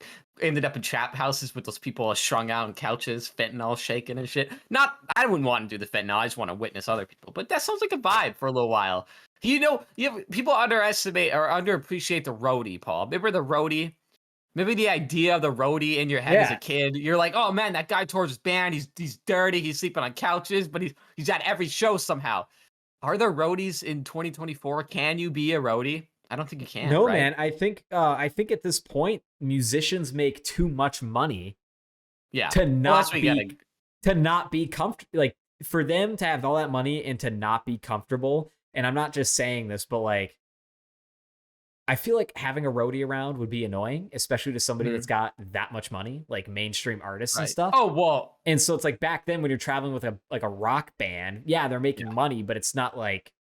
Ended up in trap houses with those people strung out on couches, fentanyl shaking and shit. I wouldn't want to do the fentanyl. I just want to witness other people. But that sounds like a vibe for a little while. People underestimate or underappreciate the roadie, Paul. Remember the roadie? Maybe the idea of the roadie in your head as a kid, you're like, oh man, that guy tours his band. He's dirty. He's sleeping on couches, but he's at every show somehow. Are there roadies in 2024? Can you be a roadie? I don't think you can. No, right? man. I think at this point, musicians make too much money. Yeah. To not be comfortable, like for them to have all that money and to not be comfortable. And I'm not just saying this, but like, I feel like having a roadie around would be annoying, especially to somebody that's got that much money, like mainstream artists and stuff. Oh, well. And so it's like back then when you're traveling with a rock band, they're making money, but it's not like,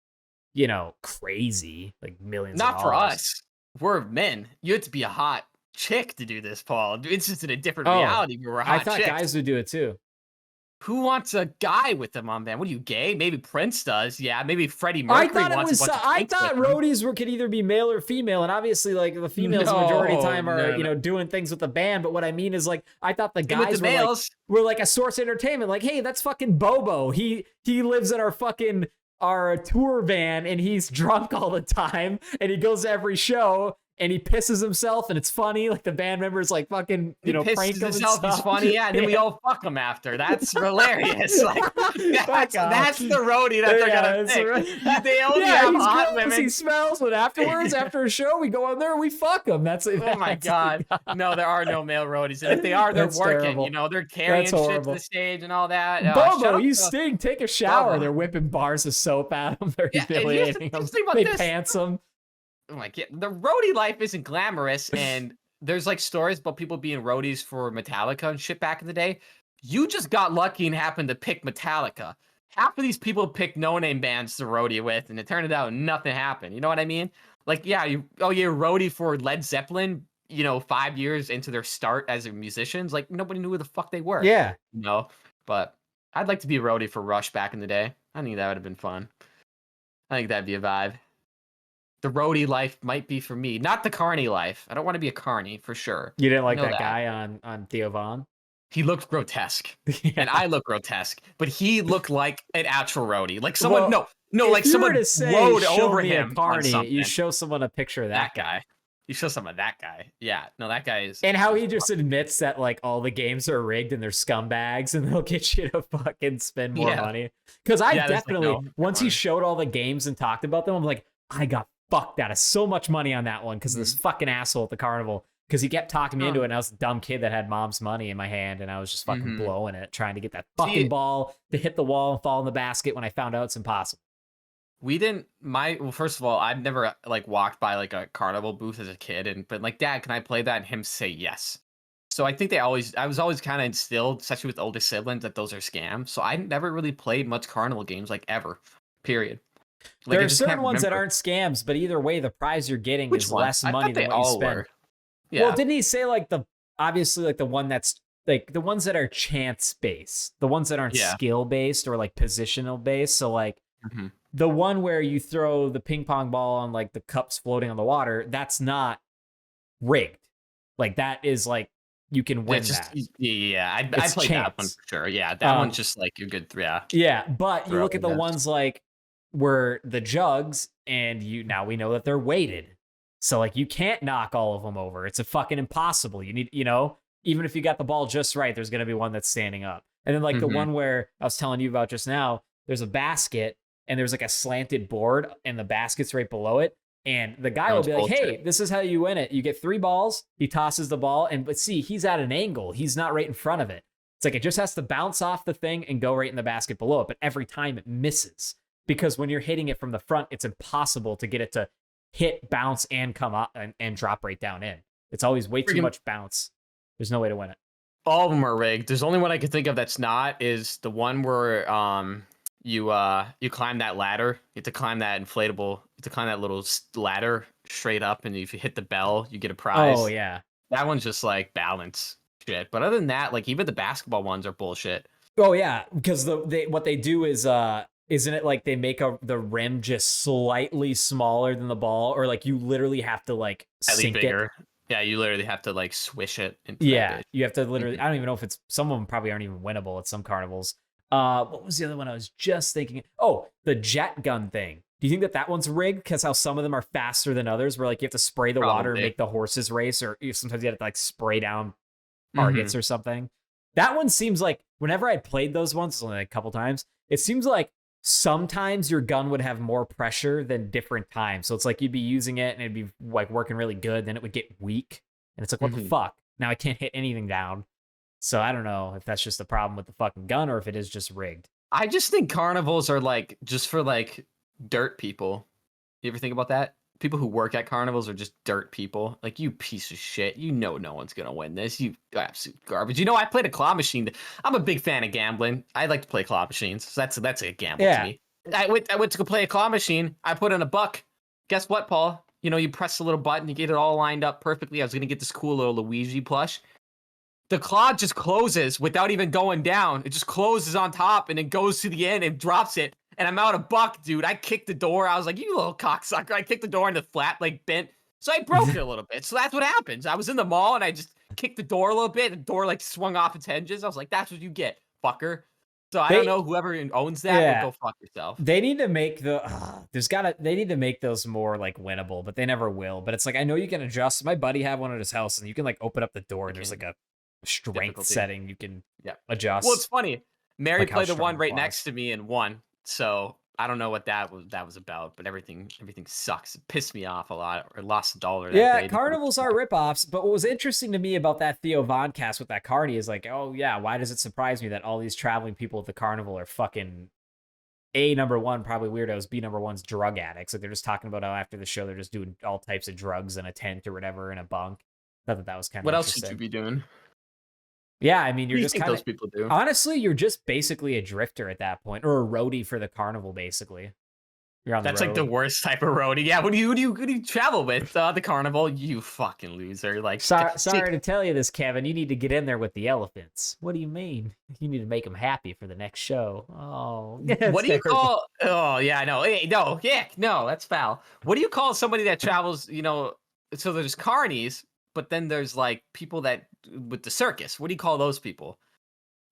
crazy, like millions of Not for dollars. us. We're men. You have to be a hot chick to do this, Paul. It's just in a different Oh, reality where we're I hot thought chicks. guys would do it too. Who wants a guy with them on band? What are you, gay? Maybe Prince does. Yeah, maybe Freddie I Mercury thought it wants a was. bunch of I chicks with thought him. roadies could either be male or female, and obviously, like the females, the majority of the No, time are no, no. doing things with the band. But what I mean is, like, I thought the Same with guys the males. were like a source of entertainment. Like, hey, that's fucking Bobo. He lives in our tour van, and he's drunk all the time, and he goes to every show. And he pisses himself, and it's funny. Like the band members, like fucking, He prank pisses him. himself. He's funny, yeah. And then we all fuck him after. That's hilarious. Like that's the roadie that they're gonna pick. Right. They only have he's hot gross, women. he smells, but afterwards, after a show, we go on there and we fuck him. Oh my god! No, there are no male roadies, and if they are, they're That's working. terrible. They're carrying That's shit to horrible. the stage and all that. Bobo, shut up, you stink. Take a shower. Bobo. They're whipping bars of soap at him. They're Yeah, and humiliating him. here's the thing about They this. pants him. Oh my god, the roadie life isn't glamorous, and there's like stories about people being roadies for Metallica and shit back in the day. You just got lucky and happened to pick Metallica. Half of these people pick no-name bands to roadie with, and it turned out nothing happened. You know what I mean? Like, yeah, you're roadie for Led Zeppelin. 5 years into their start as musicians, like nobody knew who the fuck they were. Yeah. But I'd like to be a roadie for Rush back in the day. I think that would have been fun. I think that'd be a vibe. The roadie life might be for me, not the carny life. I don't want to be a carny for sure. You didn't like that guy on Theo Von? He looked grotesque, Yeah. and I look grotesque, but he looked like an actual roadie, like someone. Like someone rode over him. Carney, you show someone a picture of that guy. You show someone that guy. Yeah, no, that guy is. And how he just admits that like all the games are rigged and they're scumbags and they'll get you to fucking spend more money. Because I definitely, once he showed all the games and talked about them, I'm like, I got fucked out of so much money on that one because of this fucking asshole at the carnival. Because he kept talking me into it, and I was a dumb kid that had mom's money in my hand, and I was just fucking blowing it, trying to get that fucking ball to hit the wall and fall in the basket when I found out it's impossible. We didn't. Well, first of all, I've never like walked by like a carnival booth as a kid and been like, Dad, can I play that? And him say yes. So I think I was always kind of instilled, especially with older siblings, that those are scams. So I never really played much carnival games, like ever. Period. Like, there are certain ones that aren't scams, but either way, the prize you're getting is less money than what you spend. Yeah. Well, didn't he say like obviously like the one that's like the ones that are chance based, the ones that aren't skill based or like positional based? So like the one where you throw the ping pong ball on like the cups floating on the water, that's not rigged. Like that is like you can win that. Yeah, I played that one for sure. Yeah, that one's just like you're good. Yeah, but you look at the ones like where the jugs and now we know that they're weighted. So like you can't knock all of them over. It's a fucking impossible. You need, even if you got the ball just right, there's going to be one that's standing up. And then like the one where I was telling you about just now, there's a basket and there's like a slanted board and the basket's right below it. And the guy will be like, hey, this is how you win it. You get 3 balls. He tosses the ball. But see, he's at an angle. He's not right in front of it. It's like it just has to bounce off the thing and go right in the basket below it. But every time it misses because when you're hitting it from the front, it's impossible to get it to hit, bounce, and come up and drop right down in. It's always way too much bounce. There's no way to win it. All of them are rigged. There's only one I can think of that's not is the one where you climb that ladder. You have to climb that inflatable. You have to climb that little ladder straight up, and if you hit the bell, you get a prize. Oh yeah, that one's just like balance shit. But other than that, like even the basketball ones are bullshit. Oh yeah, because what they do is isn't it like they make the rim just slightly smaller than the ball, or like you literally have to like sink bigger. It? Yeah, you literally have to like swish it. Yeah, you have to literally. I don't even know if it's some of them probably aren't even winnable at some carnivals. What was the other one I was just thinking? Oh, the jet gun thing. Do you think that one's rigged? Because how some of them are faster than others, where like you have to spray the water and make the horses race, or sometimes you have to like spray down targets or something. That one seems like whenever I played those ones, it's only like a couple times. It seems like sometimes your gun would have more pressure than different times. So it's like you'd be using it and it'd be like working really good. Then it would get weak. And it's like, what the fuck? Now I can't hit anything down. So I don't know if that's just the problem with the fucking gun or if it is just rigged. I just think carnivals are like just for like dirt people. You ever think about that? People who work at carnivals are just dirt people. Like, you piece of shit. You know no one's going to win this. You absolute garbage. I played a claw machine. I'm a big fan of gambling. I like to play claw machines. So that's a gamble to me. I went to go play a claw machine. I put in a buck. Guess what, Paul? You know, you press the little button, you get it all lined up perfectly. I was gonna get this cool little Luigi plush. The claw just closes without even going down. It just closes on top and it goes to the end and drops it. And I'm out a buck, dude. I kicked the door. I was like, you little cocksucker. I kicked the door and the flat like bent. So I broke it a little bit. So that's what happens. I was in the mall and I just kicked the door a little bit. The door like swung off its hinges. I was like, that's what you get, fucker. So I don't know, whoever owns that will go fuck yourself. They need to make they need to make those more like winnable, but they never will. But it's like, I know you can adjust. My buddy had one at his house and you can like open up the door and there's like a strength setting you can adjust. Well, it's funny. Mary like played the one right next to me and won. So I don't know what that was about, but everything sucks. It pissed me off a lot. I lost $1. Yeah, carnivals are ripoffs. But what was interesting to me about that Theo Von cast with that Carney is like, oh yeah, why does it surprise me that all these traveling people at the carnival are fucking number one, probably weirdos, number one's drug addicts. Like they're just talking about how after the show they're just doing all types of drugs in a tent or whatever in a bunk. I thought that was kind of what else should you be doing? Yeah, I mean, you're just kind of, those people do. Honestly, you're just basically a drifter at that point, or a roadie for the carnival, basically. You're on the road. That's like the worst type of roadie. Yeah, who do you travel with? The carnival? You fucking loser. Like, sorry to tell you this, Kevin. You need to get in there with the elephants. What do you mean? You need to make them happy for the next show. Oh, what do you call? Oh, yeah, no, hey, no, that's foul. What do you call somebody that travels? You know, so there's carnies, but then there's like people that with the circus. What do you call those people?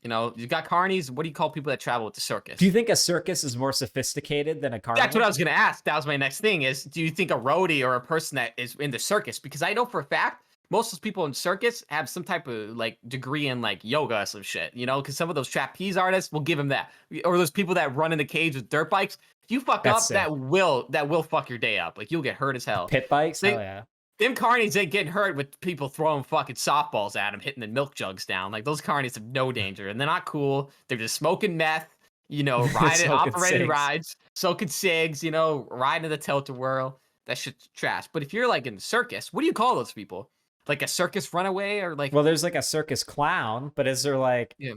You know, you got carnies. What do you call people that travel with the circus? Do you think a circus is more sophisticated than a carnival? That's what I was going to ask. That was my next thing is, do you think a roadie or a person that is in the circus? Because I know for a fact, most of those people in circus have some type of like degree in like yoga or some shit, you know, because some of those trapeze artists will give them that. Or those people that run in the cage with dirt bikes. If you fuck up, that will fuck your day up. Like you'll get hurt as hell. Pit bikes? Oh, yeah. Them carnies ain't getting hurt with people throwing fucking softballs at them, hitting the milk jugs down. Like those carnies have no danger, and they're not cool. They're just smoking meth, you know, operating rides, soaking cigs, you know, riding the tilt-a-whirl. That shit's trash. But if you're like in the circus, what do you call those people? Like a circus runaway or like? Well, there's like a circus clown, but is there like? Yeah.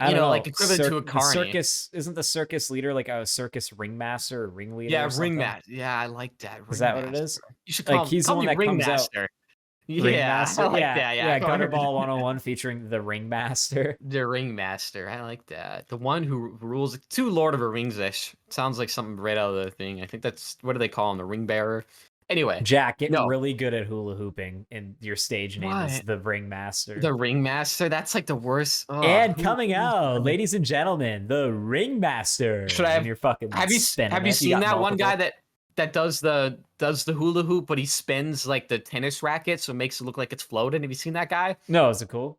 I don't know, like equivalent to a carny. Circus isn't the circus leader like a circus ringmaster or ringleader? Yeah, ringmaster. Yeah, I like that. Is that what it is? You should call he's the one that comes out. Yeah, I like that. Yeah, Gutterball 101 featuring the ringmaster. The ringmaster. I like that. The one who rules. Too Lord of the Rings-ish. Sounds like something right out of the thing. I think that's, what do they call him? The ring bearer. Anyway, Jack, get really good at hula hooping, and your stage name is the Ringmaster. The Ringmaster? That's like the worst. Oh, and coming out, ladies and gentlemen, the Ringmaster. Should I have your fucking? Have you seen that one guy that does the hula hoop, but he spins like the tennis racket, so it makes it look like it's floating? Have you seen that guy? No, is it cool?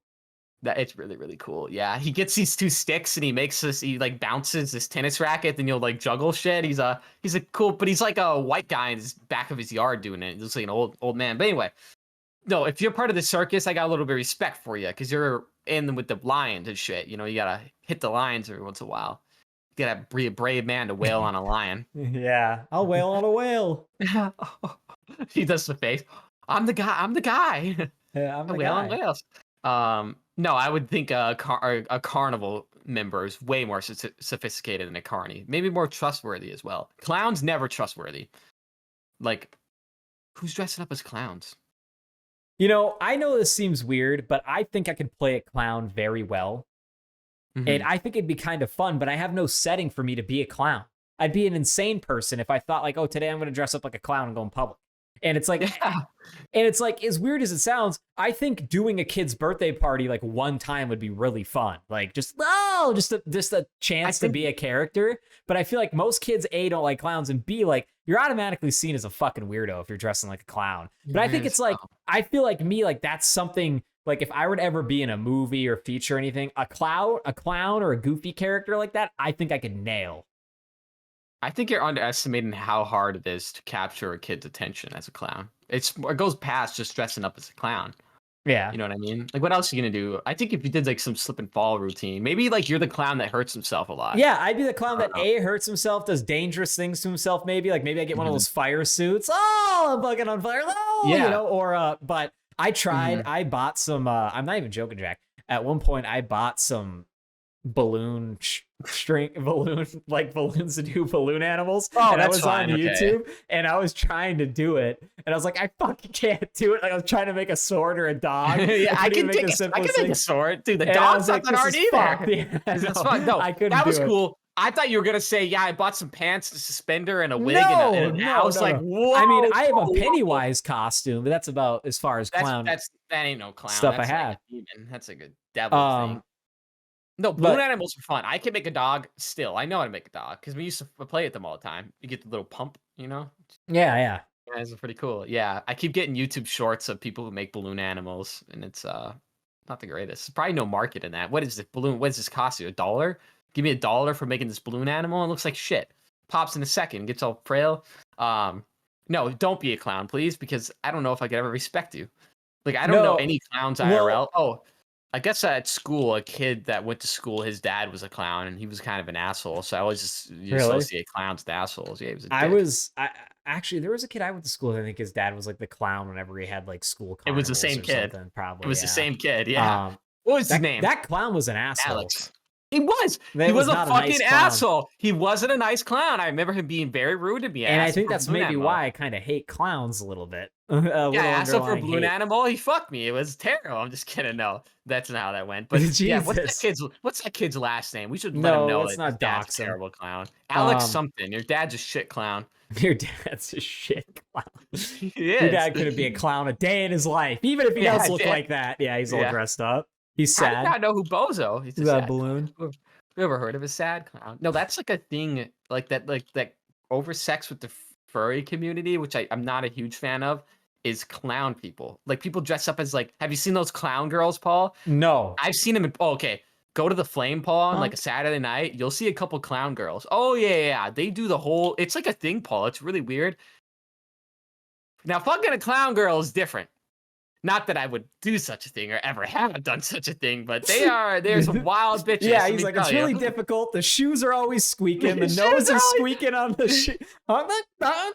That it's really, really cool. Yeah, he gets these two sticks and he like bounces this tennis racket, then you'll like juggle shit. He's a cool, but he's like a white guy in the back of his yard doing it. He looks like an old man. But anyway, no, if you're part of the circus, I got a little bit of respect for you because you're in with the lions and shit. You know, you gotta hit the lions every once in a while. You gotta be a brave man to wail on a lion. Yeah, I'll wail on a whale. He does the face. I'm the guy. Yeah, I'm the wail guy. on whales. No, I would think a carnival member is way more sophisticated than a carny. Maybe more trustworthy as well. Clowns never trustworthy. Like, who's dressing up as clowns? You know, I know this seems weird, but I think I could play a clown very well. Mm-hmm. And I think it'd be kind of fun, but I have no setting for me to be a clown. I'd be an insane person if I thought like, oh, today I'm going to dress up like a clown and go in public. And it's like, as weird as it sounds, I think doing a kid's birthday party like one time would be really fun. Like just a chance to be a character. But I feel like most kids A, don't like clowns, and B, like you're automatically seen as a fucking weirdo if you're dressing like a clown. But I think it's like, I feel like that's something like if I were to ever be in a movie or feature anything, a clown or a goofy character like that, I think I could nail. I think you're underestimating how hard it is to capture a kid's attention as a clown. It goes past just dressing up as a clown. Yeah. You know what I mean? Like, what else are you going to do? I think if you did, like, some slip and fall routine, maybe, like, you're the clown that hurts himself a lot. Yeah, I'd be the clown that, A, hurts himself, does dangerous things to himself, maybe. Like, maybe I get one of those fire suits. Oh, I'm fucking on fire. Oh, yeah. You know, or, but I tried. I bought some, I'm not even joking, Jack. At one point, I bought some balloon string balloon like balloons to do balloon animals. Oh, And I that's was on fine. Okay. YouTube and I was trying to do it. And I was like, I fucking can't do it. Like I was trying to make a sword or a dog. Yeah, I couldn't even make the I simplest can make thing. a sword, dude. The And I dog's was not like, that this hard is fucked. either. Yeah, That's fun. No, I couldn't that was do it. cool. I thought you were gonna say, yeah, I bought some pants, a suspender, and a wig, and I was like, whoa. I mean, I have a whoa, whoa. Pennywise costume, but that's about as far as clown That ain't no clown. stuff I That's like have. a demon. That's like a devil thing. No, balloon But animals are fun. I can make a dog still. I know how to make a dog because we used to play with them all the time. You get the little pump, you know? yeah. Guys are pretty cool. Yeah, I keep getting YouTube shorts of people who make balloon animals, and it's not the greatest. There's probably no market in that. What is this balloon? What does this cost you? $1? Give me $1 for making this balloon animal. It looks like shit. Pops in a second, gets all frail. No, don't be a clown, please, because I don't know if I could ever respect you. Like I don't know any clowns IRL. Oh, I guess at school, a kid that went to school, his dad was a clown, and he was kind of an asshole. So I always just associate clowns with assholes. Yeah, he was a dick. Actually, there was a kid I went to school with. I think his dad was like the clown whenever he had like school It was the carnivals same or kid. something, probably. It was the same kid. Yeah. What was that, his name? That clown was an asshole. Alex. He was. That He was a not fucking nice asshole. He wasn't a nice clown. I remember him being very rude to me. And I think that's maybe why I kind of hate clowns a little bit. Yeah, I asked him for a balloon animal. He fucked me. It was terrible. I'm just kidding. No, that's not how that went. But yeah, what's that kid's last name? We should let him know it's that not his dad's a dox him. terrible clown. Alex something. Your dad's a shit clown. Your dad's a shit clown. He is. Your dad couldn't be a clown a day in his life, even if he does look like that. Yeah, he's all dressed up. He's sad. I did not know who Bozo. He's a that balloon. Have you ever heard of a sad clown? No, that's like a thing like that over sex with the furry community, which I'm not a huge fan of, is clown people. Like people dress up as like, have you seen those clown girls, Paul? No. I've seen them in, okay. Go to the Flame, Paul, on like a Saturday night. You'll see a couple clown girls. Oh yeah. They do the whole, it's like a thing, Paul. It's really weird. Now fucking a clown girl is different. Not that I would do such a thing or ever have done such a thing, but they're some wild bitches. Yeah, he's like, it's really difficult. The shoes are always squeaking. The nose is squeaking on the shoe.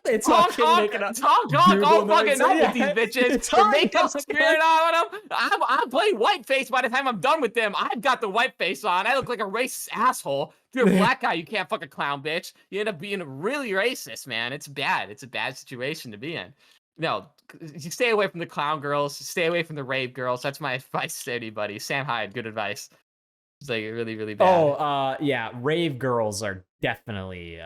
It's honk, all fucking night with these bitches. The makeup's smeared on them. I'm playing whiteface by the time I'm done with them. I've got the whiteface on. I look like a racist asshole. If you're a black guy, you can't fuck a clown bitch. You end up being really racist, man. It's bad. It's a bad situation to be in. No, you stay away from the clown girls. Stay away from the rave girls. That's my advice to anybody. Sam Hyde, good advice. It's like really, really bad. Oh, yeah, rave girls are definitely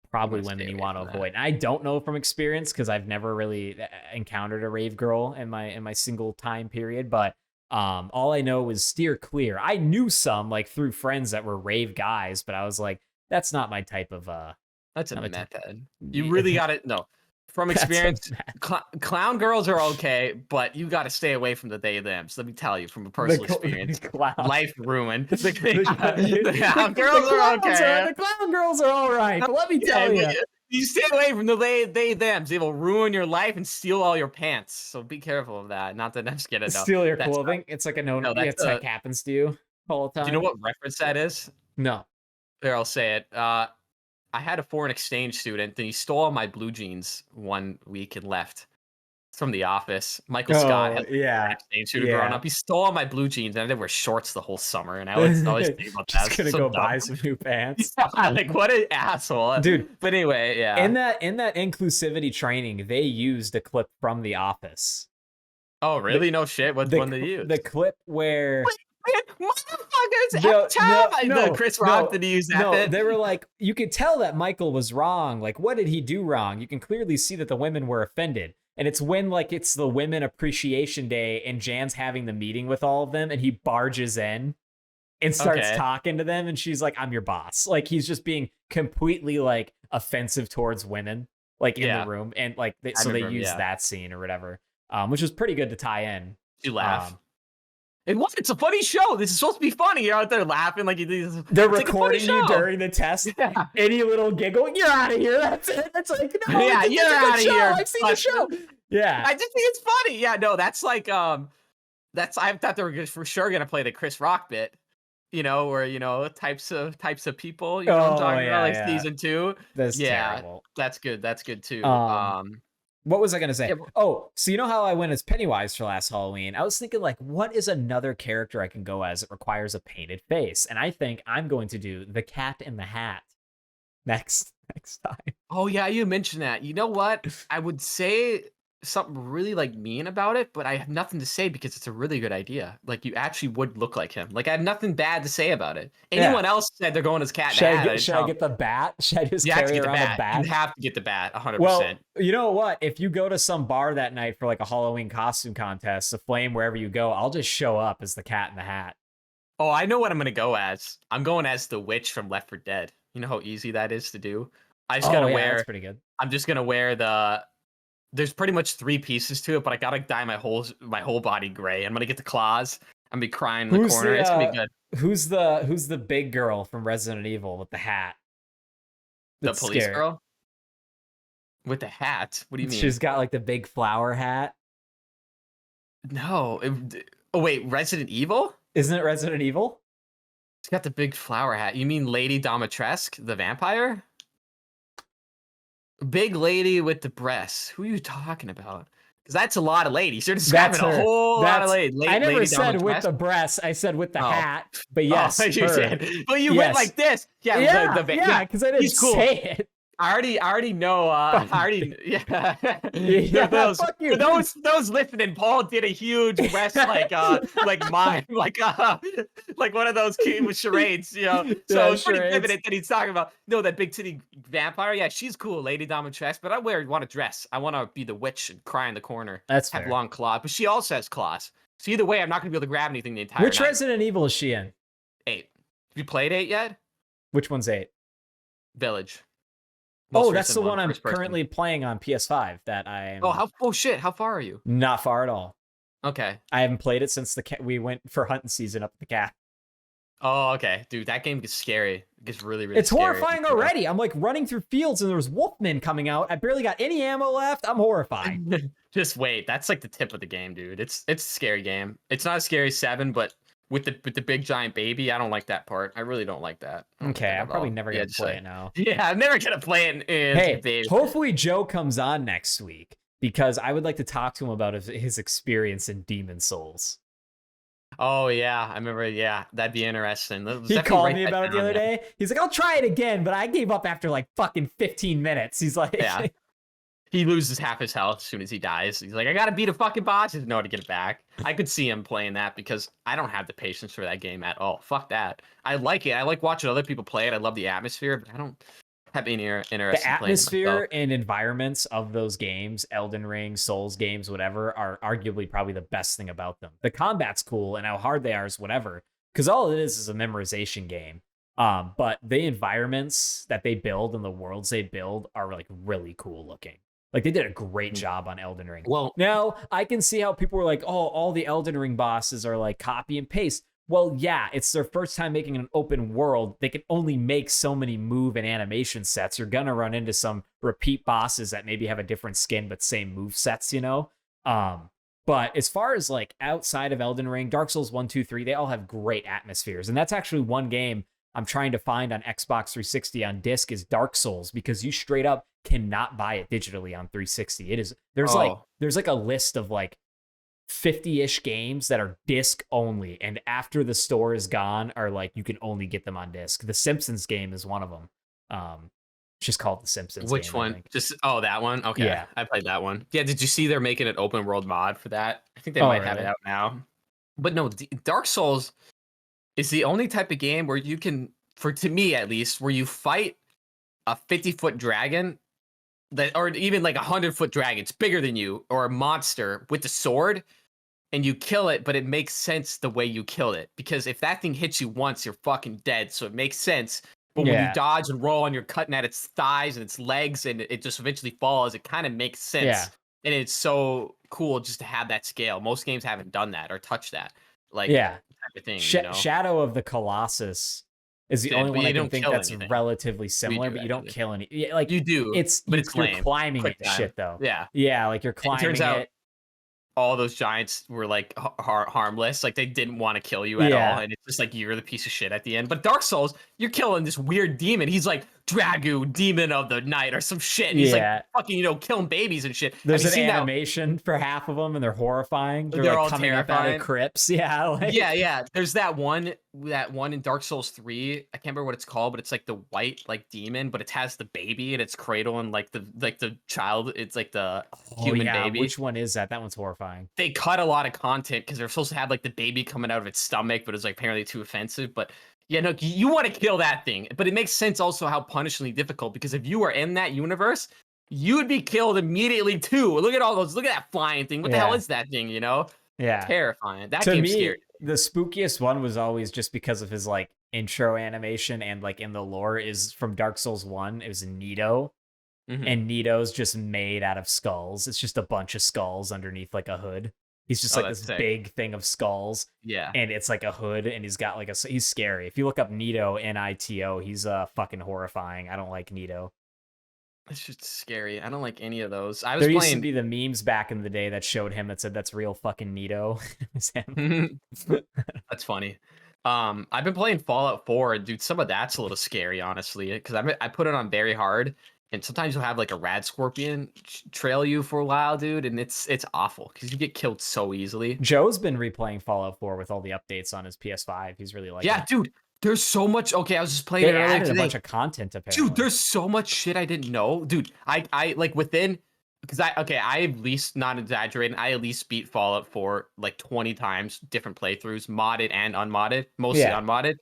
probably women you want to avoid. And I don't know from experience because I've never really encountered a rave girl in my single time period. But all I know is steer clear. I knew some like through friends that were rave guys, but I was like, that's not my type of. That's a method. You really got to know. From experience, clown girls are okay, but you got to stay away from the they thems. Let me tell you from a personal experience. Life ruined. The clown girls are okay. The clown girls are all right. But let me tell you. You stay away from the they thems. They will ruin your life and steal all your pants. So be careful of that. Not that I'm just kidding. Steal your clothing. It's like it's like happens to you all the time. Do you know what reference that is? No. There, I'll say it. I had a foreign exchange student, and he stole all my blue jeans one week and left. It's from The Office. Michael Scott had an exchange student growing up. He stole all my blue jeans, and I did wear shorts the whole summer. And I always think about that. Just gonna go buy some new pants. Like what an asshole, dude. But anyway, yeah. In that inclusivity training, they used a clip from The Office. Oh really? No shit. What one they used? The clip where. Motherfuckers! The Chris Rock did he use that bit? They were like, you could tell that Michael was wrong. Like, what did he do wrong? You can clearly see that the women were offended. And it's when like it's the Women Appreciation Day and Jan's having the meeting with all of them and he barges in and starts talking to them and she's like, I'm your boss. Like he's just being completely like offensive towards women, like in the room. And like they used that scene or whatever, which was pretty good to tie in. You laugh. It's a funny show. This is supposed to be funny. You're out there laughing like they're recording you during the test. Yeah. Any little giggle, you're out of here. That's it. That's like, no, yeah, you're out of here. I've seen the show. Yeah, I just think it's funny. Yeah, no, that's like I thought they were for sure gonna play the Chris Rock bit. You know, where types of people. You know what I'm talking about, like season 2. That's terrible. That's good. That's good too. What was I going to say? Yeah, Oh, so you know how I went as Pennywise for last Halloween? I was thinking, like, what is another character I can go as that requires a painted face? And I think I'm going to do the Cat in the Hat next time. oh yeah, you mentioned that. You know what? I would say something really like mean about it, but I have nothing to say because it's a really good idea. Like you actually would look like him. Like I have nothing bad to say about it. Anyone else said they're going as Cat in the Hat. Should I get the bat? Should I just You have to carry get the around a bat. bat? You have to get the bat, 100%. Well, you know what? If you go to some bar that night for like a Halloween costume contest, a flame wherever you go, I'll just show up as the Cat in the Hat. Oh, I know what I'm gonna go as. I'm going as the witch from Left 4 Dead. You know how easy that is to do. I just gotta wear. That's pretty good. I'm just gonna wear the. There's pretty much 3 pieces to it, but I gotta dye my whole body gray. I'm gonna get the claws. I'm gonna be crying in the corner. It's gonna be good. Who's the big girl from Resident Evil with the hat? The police girl with the hat. What do you mean? She's got like the big flower hat. No. Oh wait, Resident Evil? Isn't it Resident Evil? She's got the big flower hat. You mean Lady Dimitrescu, the vampire? Big lady with the breasts. Who are you talking about? Because that's a lot of ladies. You're describing a whole lot of ladies. I never said with the breasts. I said with the hat. But yes, you said. But you went like this. Yeah, because I didn't say it. I already know. Yeah. For those listening, Paul did a huge rest like mime, like one of those charades, you know. So it's pretty evident that he's talking about that big titty vampire. Yeah, she's cool, Lady Dimitrescu. But I want to dress. I want to be the witch and cry in the corner. That's have fair. long claws, but she also has claws. So either way, I'm not gonna be able to grab anything the entire Which night. Resident Evil is she in? 8. Have you played 8 yet? Which one's 8? Village. That's the one I'm currently playing on PS5 that I shit, how far are you? Not far at all. Okay. I haven't played it since we went for hunting season up at the cat. Oh, okay. Dude, that game gets scary. It gets really, really It's scary. horrifying already. I'm like running through fields and there's wolfmen coming out. I barely got any ammo left. I'm horrified. Just wait. That's like the tip of the game, dude. It's a scary game. It's not a scary 7, but with the big giant baby, I don't like that part. I really don't like that. Okay, I'm probably never gonna play it now. Yeah, I'm never gonna play it. Hey, hopefully Joe comes on next week because I would like to talk to him about his experience in Demon Souls. Oh yeah, I remember. Yeah, that'd be interesting. He called me about it the other day. He's like, "I'll try it again," but I gave up after like fucking 15 minutes. He's like, yeah. He loses half his health as soon as he dies. He's like, I gotta beat a fucking boss. He doesn't know how to get it back. I could see him playing that because I don't have the patience for that game at all. Fuck that. I like it. I like watching other people play it. I love the atmosphere, but I don't have any interest in playing it. The atmosphere and environments of those games, Elden Ring, Souls games, whatever, are arguably probably the best thing about them. The combat's cool and how hard they are is whatever, because all it is a memorization game. But the environments that they build and the worlds they build are like really cool looking. Like, they did a great job on Elden Ring. Well, now, I can see how people were like, oh, all the Elden Ring bosses are like copy and paste. Well, yeah, it's their first time making an open world. They can only make so many move and animation sets. You're going to run into some repeat bosses that maybe have a different skin, but same move sets, you know? But as far as like outside of Elden Ring, Dark Souls 1, 2, 3, they all have great atmospheres. And that's actually one game I'm trying to find on Xbox 360 on disc is Dark Souls, because you straight up cannot buy it digitally on 360. There's like a list of like 50-ish games that are disc only, and after the store is gone are like you can only get them on disc. The Simpsons game is one of them. It's just called The Simpsons. Which one? Just that one? Okay. Yeah. I played that one. Yeah, did you see they're making an open world mod for that? I think they might have it out now. But no, Dark Souls is the only type of game where you can, to me at least, where you fight a 50-foot dragon or even like 100-foot dragon. It's bigger than you, or a monster with the sword, and you kill it, but it makes sense the way you kill it. Because if that thing hits you once, you're fucking dead. So it makes sense. But when you dodge and roll and you're cutting at its thighs and its legs and it just eventually falls, it kind of makes sense. Yeah. And it's so cool just to have that scale. Most games haven't done that or touched that. Type of thing, you know? Shadow of the Colossus is the only one I can think that's relatively similar, but you don't kill any. Like, you do, but you're climbing it shit though. Yeah, like you're climbing it. Turns out all those giants were like harmless. Like, they didn't want to kill you at all, and it's just like you're the piece of shit at the end. But Dark Souls, you're killing this weird demon. He's like Dragu, demon of the night, or some shit. And he's like fucking, killing babies and shit. There's an animation for half of them, and they're horrifying. They're like all coming up out of crypts. Yeah, like... yeah. There's that one in Dark Souls 3. I can't remember what it's called, but it's like the white like demon, but it has the baby and it's cradling like the child. It's like the human baby. Which one is that? That one's horrifying. They cut a lot of content because they're supposed to have like the baby coming out of its stomach, but it's like apparently too offensive. But yeah, no, you want to kill that thing. But it makes sense also how punishingly difficult, because if you were in that universe, you would be killed immediately too. Look at all those. Look at that flying thing. What the hell is that thing? Yeah, terrifying. That game's scary. The spookiest one was always just because of his like intro animation, and like in the lore is from Dark Souls 1. It was Nito. And Nito's just made out of skulls. It's just a bunch of skulls underneath like a hood. He's just like this big thing of skulls. Yeah. And it's like a hood, and he's got like he's scary. If you look up Nito, Nito, he's fucking horrifying. I don't like Nito. It's just scary. I don't like any of those. There used to be the memes back in the day that showed him that said that's real fucking Nito. That's funny. I've been playing Fallout 4, and dude, some of that's a little scary, honestly, because I put it on very hard. And sometimes you'll have like a rad scorpion trail you for a while, dude, and it's awful because you get killed so easily. Joe's been replaying Fallout 4 with all the updates on his PS5. He's really liking it. Dude, there's so much. Okay, I was just playing. They added a bunch of content apparently. Dude, there's so much shit I didn't know, dude. I like within, because I at least, not exaggerating, I at least beat Fallout 4 like 20 times, different playthroughs, modded and unmodded, mostly unmodded.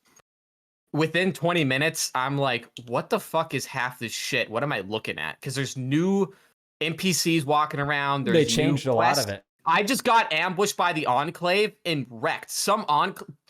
Within 20 minutes, I'm like, what the fuck is half this shit? What am I looking at? Because there's new NPCs walking around. They changed a lot of it. I just got ambushed by the Enclave and wrecked.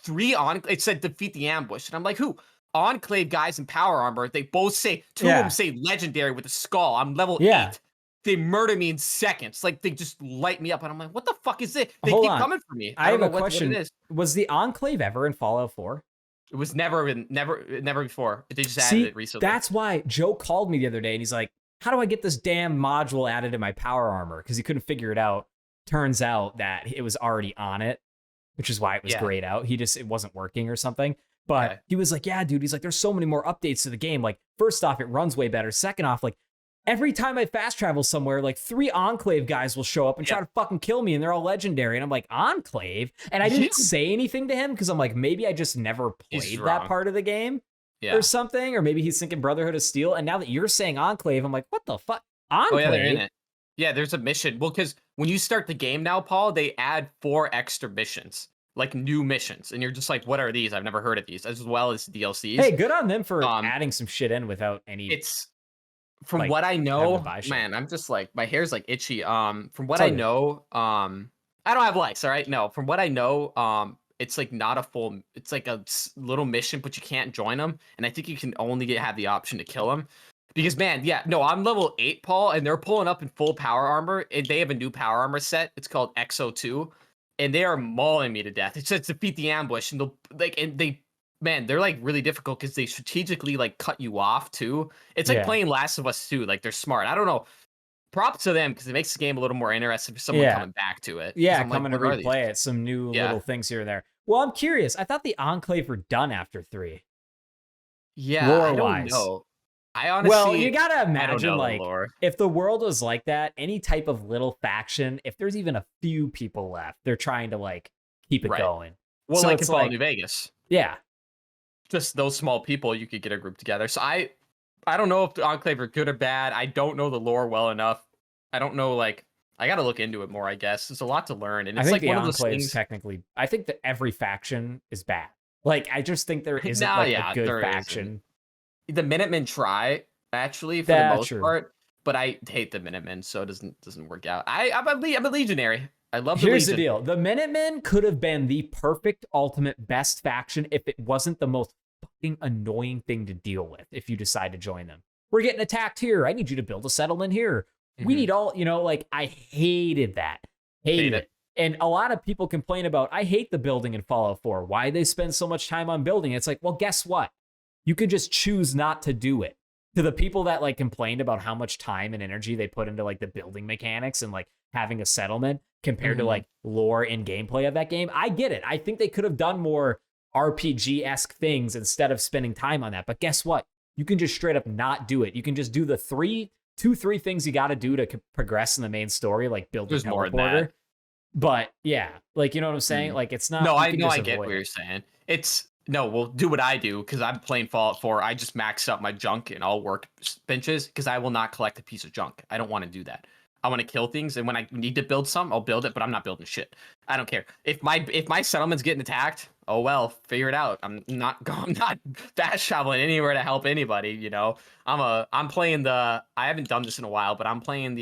Three Enclave. It said defeat the ambush. And I'm like, who? Enclave guys in power armor. They both say, two of them say legendary with a skull. I'm level 8. They murder me in seconds. Like, they just light me up. And I'm like, what the fuck is it? They keep coming for me. I have a question. What it is. Was the Enclave ever in Fallout 4? It was never before. They just added it recently. That's why Joe called me the other day, and he's like, how do I get this damn module added to my power armor? Because he couldn't figure it out. Turns out that it was already on it, which is why it was grayed out. It wasn't working or something. But he was like, yeah, dude. He's like, there's so many more updates to the game. Like, first off, it runs way better. Second off, like, every time I fast travel somewhere, like 3 Enclave guys will show up and try to fucking kill me, and they're all legendary. And I'm like, Enclave? And I didn't say anything to him because I'm like, maybe I just never played that part of the game or something. Or maybe he's thinking Brotherhood of Steel. And now that you're saying Enclave, I'm like, what the fuck? Enclave? Oh, yeah, they're in it. Yeah, there's a mission. Well, because when you start the game now, Paul, they add 4 extra missions, like new missions. And you're just like, what are these? I've never heard of these, as well as DLCs. Hey, good on them for adding some shit in without any... From what I know, man, I'm just like, my hair's like itchy. From what I know, I don't have likes, all right? No, from what I know, it's like not a full, it's like a little mission, but you can't join them. And I think you can only have the option to kill them. Because, man, I'm level 8, Paul, and they're pulling up in full power armor, and they have a new power armor set. It's called XO2, and they are mauling me to death. It says defeat the ambush, and they're like really difficult because they strategically like cut you off too. It's like playing Last of Us 2. Like, they're smart. I don't know. Props to them because it makes the game a little more interesting for someone coming back to it. Yeah, coming to replay it. Some new little things here and there. Well, I'm curious. I thought the Enclave were done after 3. Yeah, I don't know. I honestly, well, you gotta imagine, like, if the world was like that, any type of little faction, if there's even a few people left, they're trying to like keep it going. Well, so like it's like New Vegas. Yeah. Just those small people, you could get a group together. So I don't know if the Enclave are good or bad. I don't know the lore well enough. I don't know, like, I got to look into it more, I guess. There's a lot to learn. And it's I think like the one of those Enclave's things. Technically, I think that every faction is bad. Like, I just think there isn't a good faction. The Minutemen try, actually, for the most part. But I hate the Minutemen, so it doesn't work out. I'm a legionary. I love the Here's Legion. The deal. The Minutemen could have been the perfect ultimate best faction if it wasn't the most fucking annoying thing to deal with if you decide to join them. We're getting attacked here. I need you to build a settlement here. We need all, like, I hated that. Hated it. And a lot of people complain about, I hate the building in Fallout 4. Why they spend so much time on building? It's like, well, guess what? You could just choose not to do it. To the people that like complained about how much time and energy they put into like the building mechanics and like having a settlement compared to like lore and gameplay of that game, I get it. I think they could have done more RPG-esque things instead of spending time on that. But guess what? you can just straight up not do it. You can just do the two, three things you got to do to progress in the main story, like build a There's more than teleporter. that. But yeah, like, you know what I'm saying? Like, it's not. No, you I can know, just I get avoid what it. you're saying. We'll do what I do because I'm playing Fallout 4. I just max up my junk and all work benches because I will not collect a piece of junk. I don't want to do that. I want to kill things, and when I need to build some, I'll build it, but I'm not building shit. I don't care. If my settlement's getting attacked, oh well, figure it out. I'm not fast traveling anywhere to help anybody, you know. I'm playing I haven't done this in a while, but I'm playing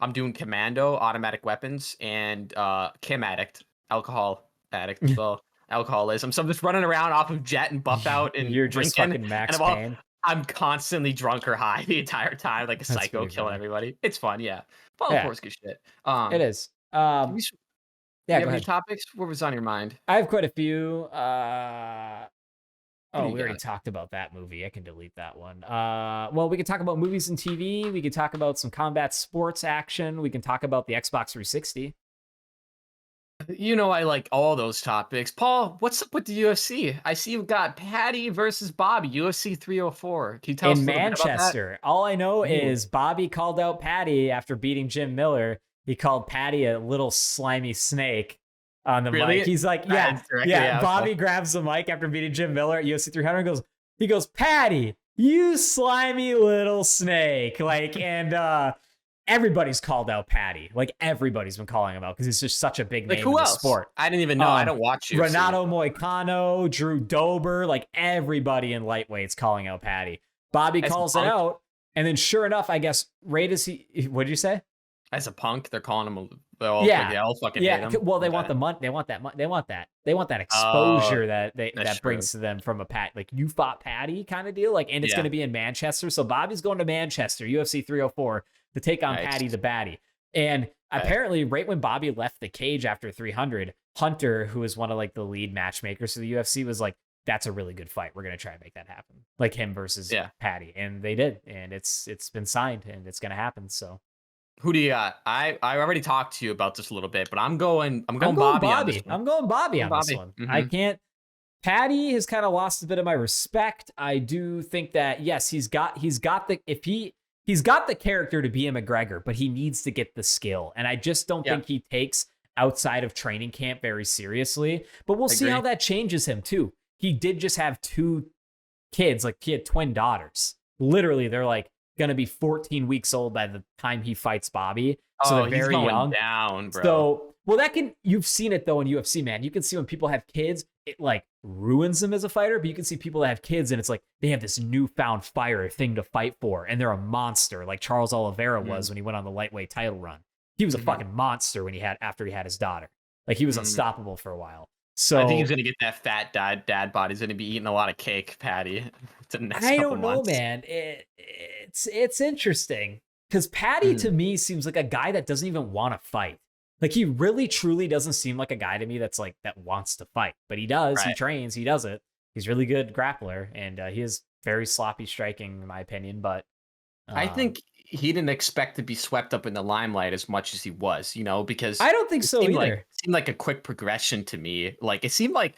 I'm doing commando, automatic weapons, and chem addict, alcohol addict. Well, alcoholism. So I'm just running around off of Jet and Buff Out and You're just drinking, fucking Max and Payne. I'm constantly drunk or high the entire time, like a That's psycho, pretty killing funny. everybody. It's fun, yeah. Fallout Yeah. 4 is good shit. It is. Yeah, Yeah, you go have any ahead. topics? What was on your mind? I have quite a few. What do Oh, you we already got? talked about that movie. I can delete that one. Well, we can talk about movies and TV. We can talk about some combat sports action. We can talk about the Xbox 360. You know I like all those topics. Paul, what's up with the UFC? I see you've got Patty versus Bobby, UFC 304. Can you tell us a In little bit about that? Manchester, all I know Ooh. is Bobby called out Patty after beating Jim Miller. He called Patty a little slimy snake on the Really? mic. He's like, That yeah, is directly yeah. out, Bobby so- grabs the mic after beating Jim Miller at UFC 300 and he goes, Patty, you slimy little snake. Like, and everybody's called out Patty. Like, everybody's been calling him out because he's just such a big name Like, who in the else? sport. I didn't even know. I don't watch UFC. Renato Moicano, Drew Dober, like everybody in lightweight's calling out Patty. Bobby As a calls it punk? out, and then sure enough, I guess right as what did you say? As a punk, they're calling him. They all fucking hate him. Well, they Okay. want the money. They want that. They want that exposure that that's brings to them from a Pat. Like, you fought Patty kind of deal. Like, and it's Yeah. going to be in Manchester. So Bobby's going to Manchester, UFC 304, to take on Nice. Patty the Batty. And apparently, right when Bobby left the cage after 300, Hunter, who is one of like the lead matchmakers for the UFC, was like, "That's a really good fight. We're gonna try and make that happen." Like him versus Patty, and they did, and it's been signed, and it's gonna happen. So. Who do you got? I already talked to you about this a little bit, but I'm going Bobby on this one. I'm going Bobby on this one. I can't. Patty has kind of lost a bit of my respect. I do think that yes, he's got the character to be a McGregor, but he needs to get the skill, and I just don't think he takes outside of training camp very seriously. But we'll see how that changes him too. He did just have 2 kids, like he had twin daughters. Literally, they're like gonna be 14 weeks old by the time he fights Bobby. So they're very going young. Down, bro. So, well, you've seen it though in UFC, man. You can see when people have kids, it like ruins them as a fighter, but you can see people that have kids and it's like they have this newfound fire thing to fight for, and they're a monster, like Charles Oliveira was when he went on the lightweight title run. He was a fucking monster after he had his daughter. Like, he was unstoppable for a while. So I think he's gonna get that fat dad bod. He's gonna be eating a lot of cake, Patty. The next I couple don't know, months. man. It's interesting because Patty to me seems like a guy that doesn't even want to fight. Like, he really truly doesn't seem like a guy to me that's like that wants to fight, but he does. Right. He trains. He does it. He's really good grappler, and he is very sloppy striking, in my opinion. But I think he didn't expect to be swept up in the limelight as much as he was, you know, because I don't think so either. It seemed like a quick progression to me. Like, it seemed like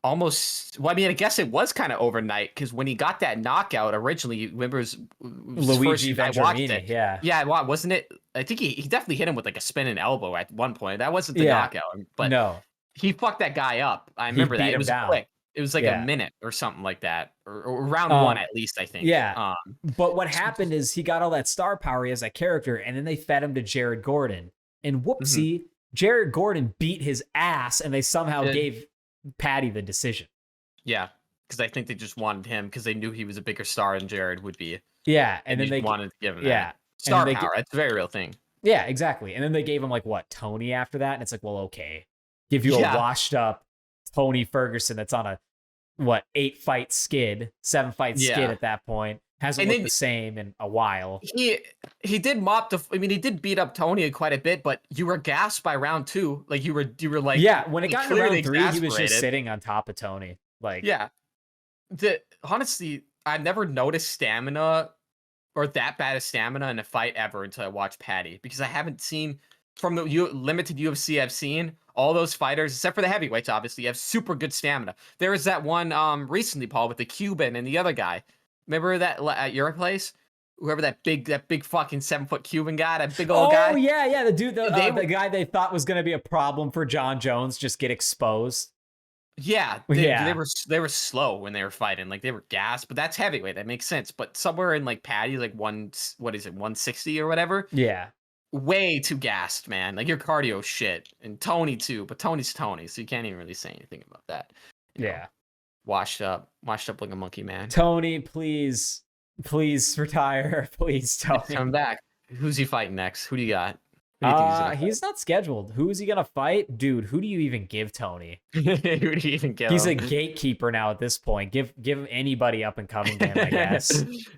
almost. Well, I mean, I guess it was kind of overnight because when he got that knockout originally, remember it was Luigi first I watched Venturini, it. yeah. Yeah, wasn't it? I think he definitely hit him with like a spinning elbow at one point. That wasn't the knockout, but no, he fucked that guy up. I remember that. beat It him was down. quick. It was like a minute or something like that, or round 1 at least, I think. Yeah. But what happened is he got all that star power as that character, and then they fed him to Jared Gordon. And whoopsie, Jared Gordon beat his ass, and they somehow gave Patty the decision. Yeah, because I think they just wanted him because they knew he was a bigger star than Jared would be. Yeah, and then they wanted to give him that star power. It's a very real thing. Yeah, exactly. And then they gave him like Tony after that, and it's like, well, okay, give you a washed up Tony Ferguson that's on a 8-fight skid, 7-fight skid at that point. Hasn't looked the same in a while. He did he did beat up Tony quite a bit, but you were gassed by round 2. Like, you were like, when it got to round 3, he was just sitting on top of Tony. Like, honestly, I've never noticed stamina or that bad of stamina in a fight ever until I watched Patty, because I haven't seen from the limited UFC I've seen, all those fighters, except for the heavyweights, obviously, have super good stamina. There was that one recently, Paul, with the Cuban and the other guy. Remember that at your place? Whoever that big fucking 7-foot Cuban guy, that big old guy. Oh yeah, the dude, They the guy they thought was gonna be a problem for John Jones just get exposed. Yeah, Yeah, they were slow when they were fighting, like they were gassed, but that's heavyweight. That makes sense. But somewhere in like Patty, like what is it, 160 or whatever? yeah, Way too gassed, man. Like your cardio shit, and Tony too. But Tony's Tony, so you can't even really say anything about that. You know, yeah. washed up like a monkey, man. Tony, please retire, please, Tony. Come back. Who's he fighting next? Who do you got? Who do you think he's gonna He's not scheduled. Who is he gonna fight, dude? Who do you even give Tony? fight? Who do you even give? He's a him? gatekeeper now at this point. Give him anybody up and coming in, I guess.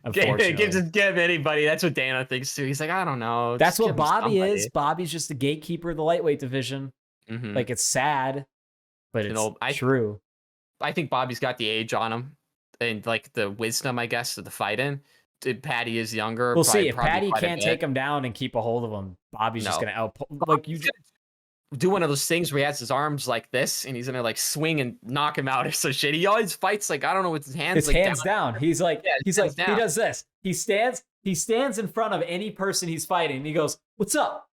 Unfortunately, just give anybody. That's what Dana thinks too. He's like, I don't know. that's Just what give him Bobby somebody. is. Bobby's just the gatekeeper of the lightweight division. Mhm. Like, it's sad, but You it's know, true. I think Bobby's got the age on him and like the wisdom, I guess, of the fighting. Patty is younger. We'll see. If probably Patty quite a can't bit. take him down and keep a hold of him, Bobby's just No. gonna like you. He's gonna do one of those things where he has his arms like this and he's gonna like swing and knock him out or some shit. He always fights like, I don't know, with his hands. His like, hands down. He's like, Yeah, his hands he down. does this. He stands in front of any person he's fighting. And he goes, "What's up?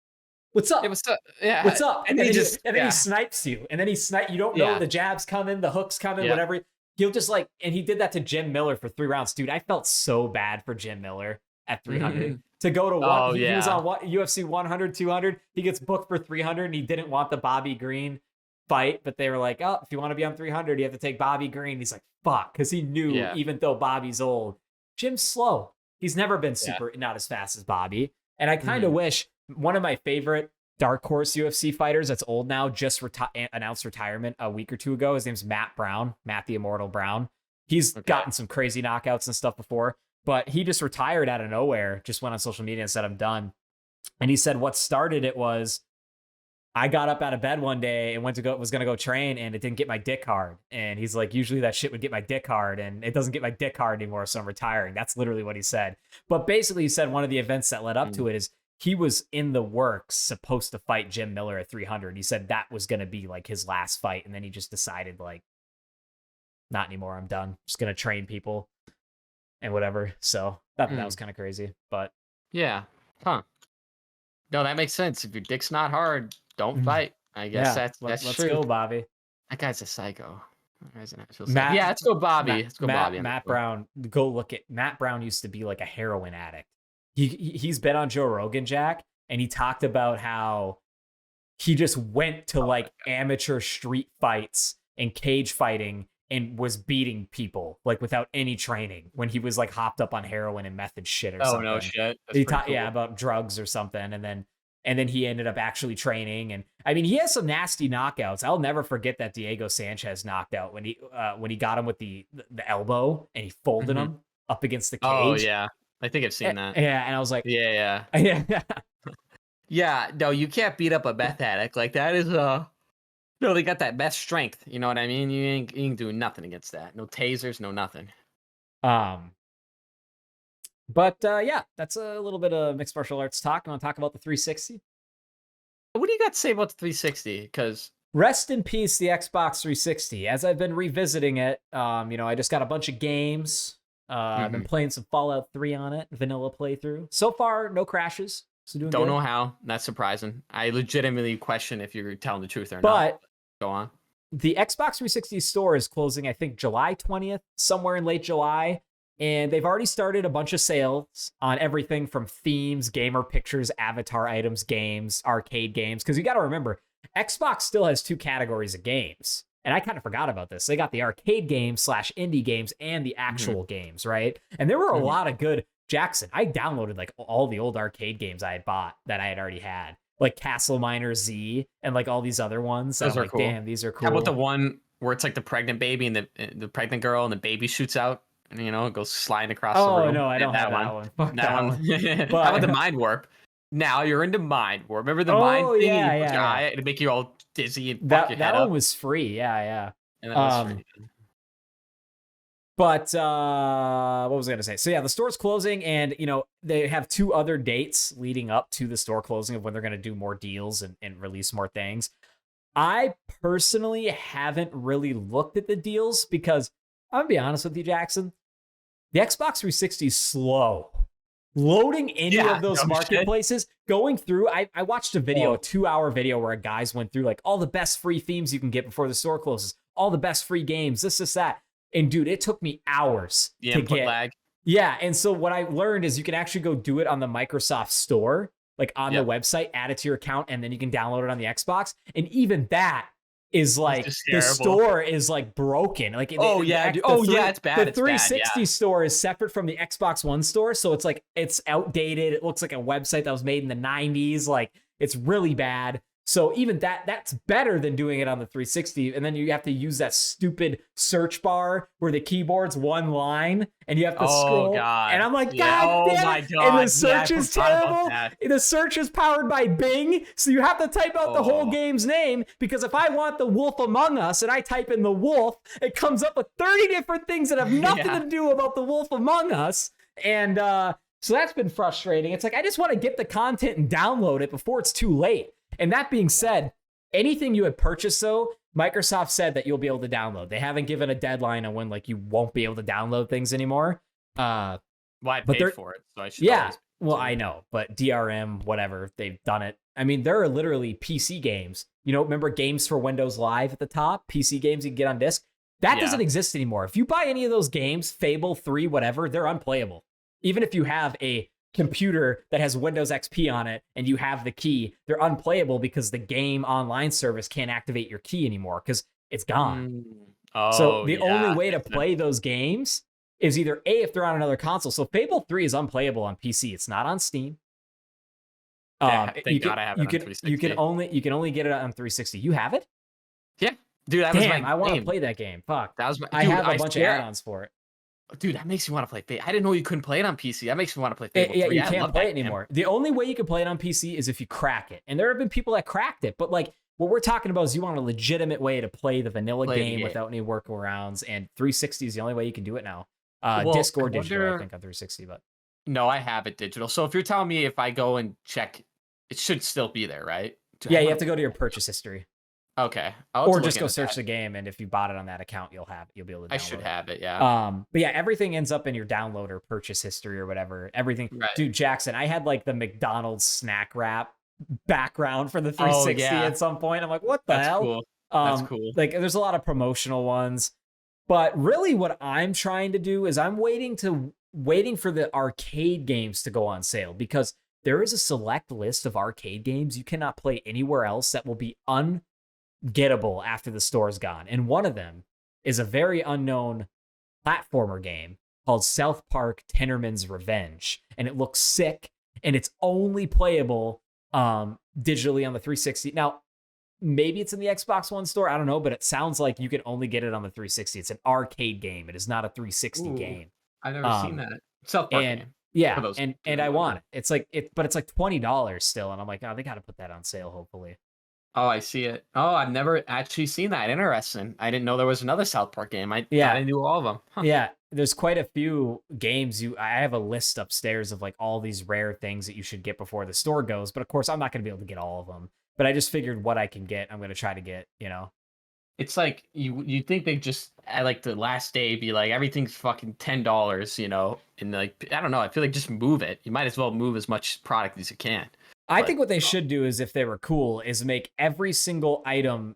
What's up? Yeah, what's up? Yeah. What's up?" And, then he he just and then he snipes you. And then you don't know Yeah. the jabs coming, the hooks coming, Yeah. whatever. He'll just like, and he did that to Jim Miller for 3 rounds, dude. I felt so bad for Jim Miller at 300 to go to one. Oh, He was yeah. on UFC 100, 200. He gets booked for 300, and he didn't want the Bobby Green fight, but they were like, "Oh, if you want to be on 300, you have to take Bobby Green." He's like, "Fuck," because he knew Yeah. even though Bobby's old, Jim's slow. He's never been not as fast as Bobby. And I kind of wish one of my favorite dark horse UFC fighters that's old now just announced retirement a week or two ago. His name's Matt the Immortal Brown. He's gotten some crazy knockouts and stuff before, but he just retired out of nowhere, just went on social media and said, "I'm done." And he said what started it was, I got up out of bed one day and was going to go train, and it didn't get my dick hard. And he's like, usually that shit would get my dick hard, and it doesn't get my dick hard anymore, so I'm retiring. That's literally what he said. But basically, he said one of the events that led up to it is he was in the works supposed to fight Jim Miller at 300. He said that was going to be like his last fight, and then he just decided like, not anymore. I'm done. Just going to train people and whatever. So that was kind of crazy, but Yeah. Huh. No, that makes sense. If your dick's not hard, don't fight. I guess that's let's true. go, Bobby. That guy's a psycho. That guy's an actual Matt- psycho. Yeah, let's go Bobby. Let's go Bobby. Matt Brown. Go look at Matt Brown. Used to be like a heroin addict. He's been on Joe Rogan, Jack, and he talked about how he just went to like amateur street fights and cage fighting and was beating people like without any training when he was like hopped up on heroin and meth and shit or something. Oh no shit. That's He pretty cool. about drugs or something, and then he ended up actually training. And I mean, he has some nasty knockouts. I'll never forget that Diego Sanchez knocked out when he got him with the elbow and he folded him up against the cage. Oh yeah, I think I've seen that. Yeah, and I was like, Yeah. yeah. Yeah, no, you can't beat up a meth addict. Like that is no, they got that meth strength. You know what I mean? You ain't doing nothing against that. No tasers, no nothing. But yeah, that's a little bit of mixed martial arts talk. I want to talk about the 360. What do you got to say about the 360? Because Rest in peace, the Xbox 360. As I've been revisiting it, I just got a bunch of games. I've been playing some Fallout 3 on it, vanilla playthrough. So far, no crashes. So doing don't good. know how. That's surprising. I legitimately question if you're telling the truth or not. But Go on. the Xbox 360 store is closing, I think, July 20th, somewhere in late July. And they've already started a bunch of sales on everything from themes, gamer pictures, avatar items, games, arcade games. Because you got to remember, Xbox still has 2 categories of games. And I kind of forgot about this. They got the arcade games / indie games and the actual games, right? And there were a lot of good. Jackson, I downloaded like all the old arcade games I had bought that I had already had. Like Castle Miner Z and like all these other ones. Those I'm are like, cool. damn, these are cool. How about the one where it's like the pregnant baby and the pregnant girl and the baby shoots out and it goes sliding across the room? Oh no, I don't have that one. Fuck That one. But- How about the mind warp? Now you're into mind warp. Remember the mind thing? yeah, You put your yeah. eye, it'd make you all dizzy and fuck your that head one up. was free. Yeah. And that was free. But what was I going to say? So yeah, the store's closing, and they have 2 other dates leading up to the store closing of when they're going to do more deals and release more things. I personally haven't really looked at the deals because I'm gonna be honest with you, Jackson. The Xbox 360 is slow. Loading any of those marketplaces, going through, I watched a video, a 2-hour video where a guys went through like all the best free themes you can get before the store closes, all the best free games, this, that. And dude, it took me hours to get. Lag. Yeah. And so what I learned is you can actually go do it on the Microsoft store, like on the website, add it to your account, and then you can download it on the Xbox. And even that is like the store is like broken. Like it's bad. The 360 store is separate from the Xbox One store, so it's like it's outdated. It looks like a website that was made in the 90s. Like it's really bad. So even that's better than doing it on the 360. And then you have to use that stupid search bar where the keyboard's one line and you have to scroll. God. And I'm like, God damn it. And the search is terrible. The search is powered by Bing. So you have to type out the whole game's name, because if I want the Wolf Among Us and I type in the wolf, it comes up with 30 different things that have nothing to do about the Wolf Among Us. And so that's been frustrating. It's like, I just want to get the content and download it before it's too late. And that being said, anything you had purchased, though, Microsoft said that you'll be able to download. They haven't given a deadline on when like you won't be able to download things anymore. Well, I paid for it, so I should. Yeah, well, I know, but DRM, whatever, they've done it. I mean, there are literally PC games. You know, remember Games for Windows Live at the top? PC games you can get on disc. That doesn't exist anymore. If you buy any of those games, Fable 3, whatever, they're unplayable. Even if you have a computer that has Windows XP on it and you have the key, they're unplayable because the game online service can't activate your key anymore because it's gone. So the only way to play those games is either if they're on another console. So Fable 3 is unplayable on PC. It's not on Steam. You can only get it on 360. You have it? Yeah, dude. I want to play that game. Fuck. I have a bunch of add-ons for it. Dude, that makes me want to play Fable. I didn't know you couldn't play it on PC. That makes me want to play Fable 3. You can't play it anymore. The only way you can play it on PC is if you crack it. And there have been people that cracked it. But like what we're talking about is you want a legitimate way to play the vanilla game without any workarounds. And 360 is the only way you can do it now. Disc or digital, I think, on 360. But no, I have it digital. So if you're telling me if I go and check, it should still be there, right? Yeah, you have to go to your purchase history. Okay. Or just go search the game, and if you bought it on that account, you'll be able to download it. I should have it, yeah. But yeah, everything ends up in your download or purchase history or whatever. Everything. Right. Dude, Jackson, I had like the McDonald's snack wrap background for the 360 at some point. I'm like, what the hell? Cool. That's cool. Like there's a lot of promotional ones. But really what I'm trying to do is I'm waiting for the arcade games to go on sale, because there is a select list of arcade games you cannot play anywhere else that will be ungettable after the store's gone. And one of them is a very unknown platformer game called South Park Tenderman's Revenge. And it looks sick, and it's only playable digitally on the 360. Now, maybe it's in the Xbox One store, I don't know, but it sounds like you can only get it on the 360. It's an arcade game. It is not a 360 game. I've never seen that. South Park game. Yeah, and I want it. It's like but it's like $20 still, and I'm like, oh, they got to put that on sale, hopefully. Oh, I see it. Oh, I've never actually seen that. Interesting. I didn't know there was another South Park game. I knew all of them. Huh. Yeah, there's quite a few games. I have a list upstairs of like all these rare things that you should get before the store goes. But of course, I'm not going to be able to get all of them. But I just figured what I can get, I'm going to try to get, you know. It's like you think they just at like the last day be like everything's fucking $10, you know, and like I don't know. I feel like just move it. You might as well move as much product as you can. I think what they should do is, if they were cool, is make every item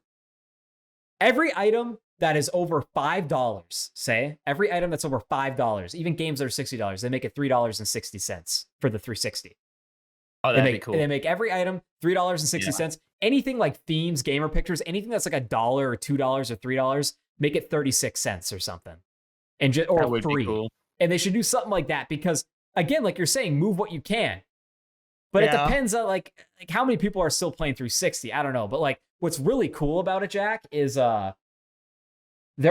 that is over $5, say every item that's over $5, even games that are $60, they make it $3.60 for the 360. Oh, that'd be cool. They make every item $3.60. Yeah. Anything like themes, gamer pictures, anything that's like $1 or $2 or $3, make it 36 cents or something, and or free. Cool. And they should do something like that, because again, like you're saying, move what you can. But it depends on like how many people are still playing 360. I don't know. But like what's really cool about it, Jack, is there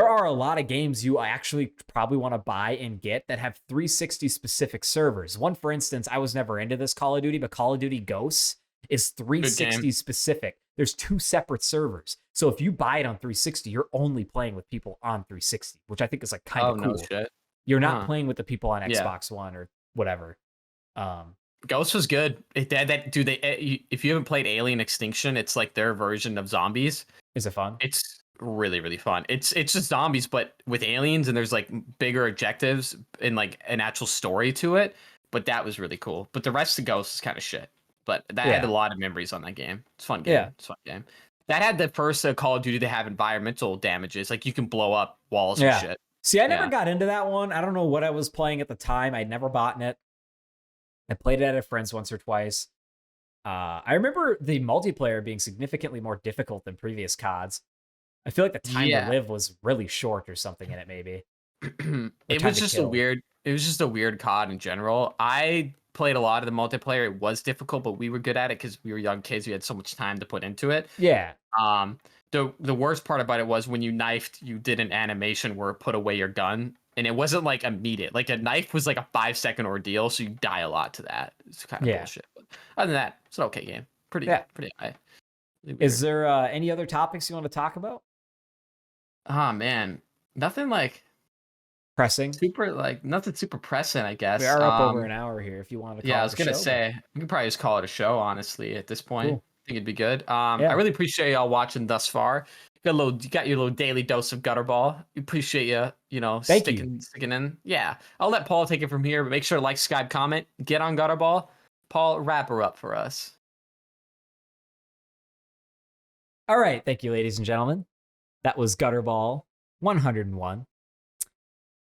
are a lot of games you actually probably want to buy and get that have 360 specific servers. One, for instance, I was never into this Call of Duty, but Call of Duty Ghosts is 360 specific. There's 2 separate servers. So if you buy it on 360, you're only playing with people on 360, which I think is like kind of cool. No shit. You're not playing with the people on Xbox One or whatever. Ghost was good. If you haven't played Alien Extinction, it's like their version of zombies. Is it fun? really, really fun. It's just zombies, but with aliens, and there's like bigger objectives and like an actual story to it. But that was really cool. But the rest of Ghosts is kind of shit. But that had a lot of memories on that game. It's a fun game. Yeah. It's a fun game. That had the first Call of Duty to have environmental damages. Like you can blow up walls and shit. See, I never got into that one. I don't know what I was playing at the time. I'd never bought it. I played it at a friend's once or twice. I remember the multiplayer being significantly more difficult than previous CODs. I feel like the time to live was really short or something in it, maybe. It was just a weird COD in general. I played a lot of the multiplayer. It was difficult, but we were good at it because we were young kids. We had so much time to put into it. Yeah. The worst part about it was when you knifed, you did an animation where it put away your gun, and it wasn't like immediate. Like a knife was like a 5-second ordeal, so you die a lot to that. It's kind of bullshit. But other than that, it's an okay game. Pretty high. Really. Is there any other topics you want to talk about? Oh man, nothing like pressing. Nothing super pressing, I guess. We are up over an hour here. If you want to call I was gonna say we could probably just call it a show, honestly, at this point. Cool. I think it'd be good. I really appreciate y'all watching thus far. You got your little daily dose of Gutterball. We appreciate you, sticking in. Yeah. I'll let Paul take it from here, but make sure to like, subscribe, comment, get on Gutterball. Paul, wrap her up for us. All right, thank you, ladies and gentlemen. That was Gutterball 101.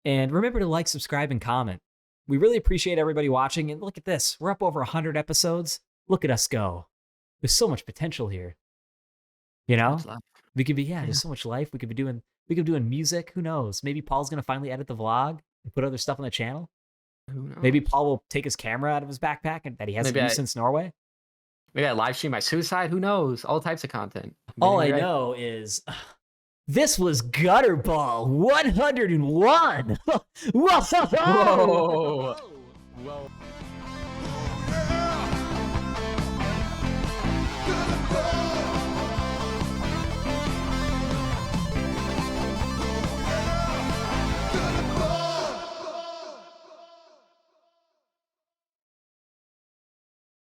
And remember to like, subscribe, and comment. We really appreciate everybody watching. And look at this. We're up over 100 episodes. Look at us go. There's so much potential here. You know? We could be, there's so much life. We could be doing music. Who knows? Maybe Paul's going to finally edit the vlog and put other stuff on the channel. Who knows? Maybe Paul will take his camera out of his backpack and that he hasn't used since Norway. Maybe I live stream my suicide. Who knows? All types of content. All I know is this was Gutterball 101. Whoa. Whoa.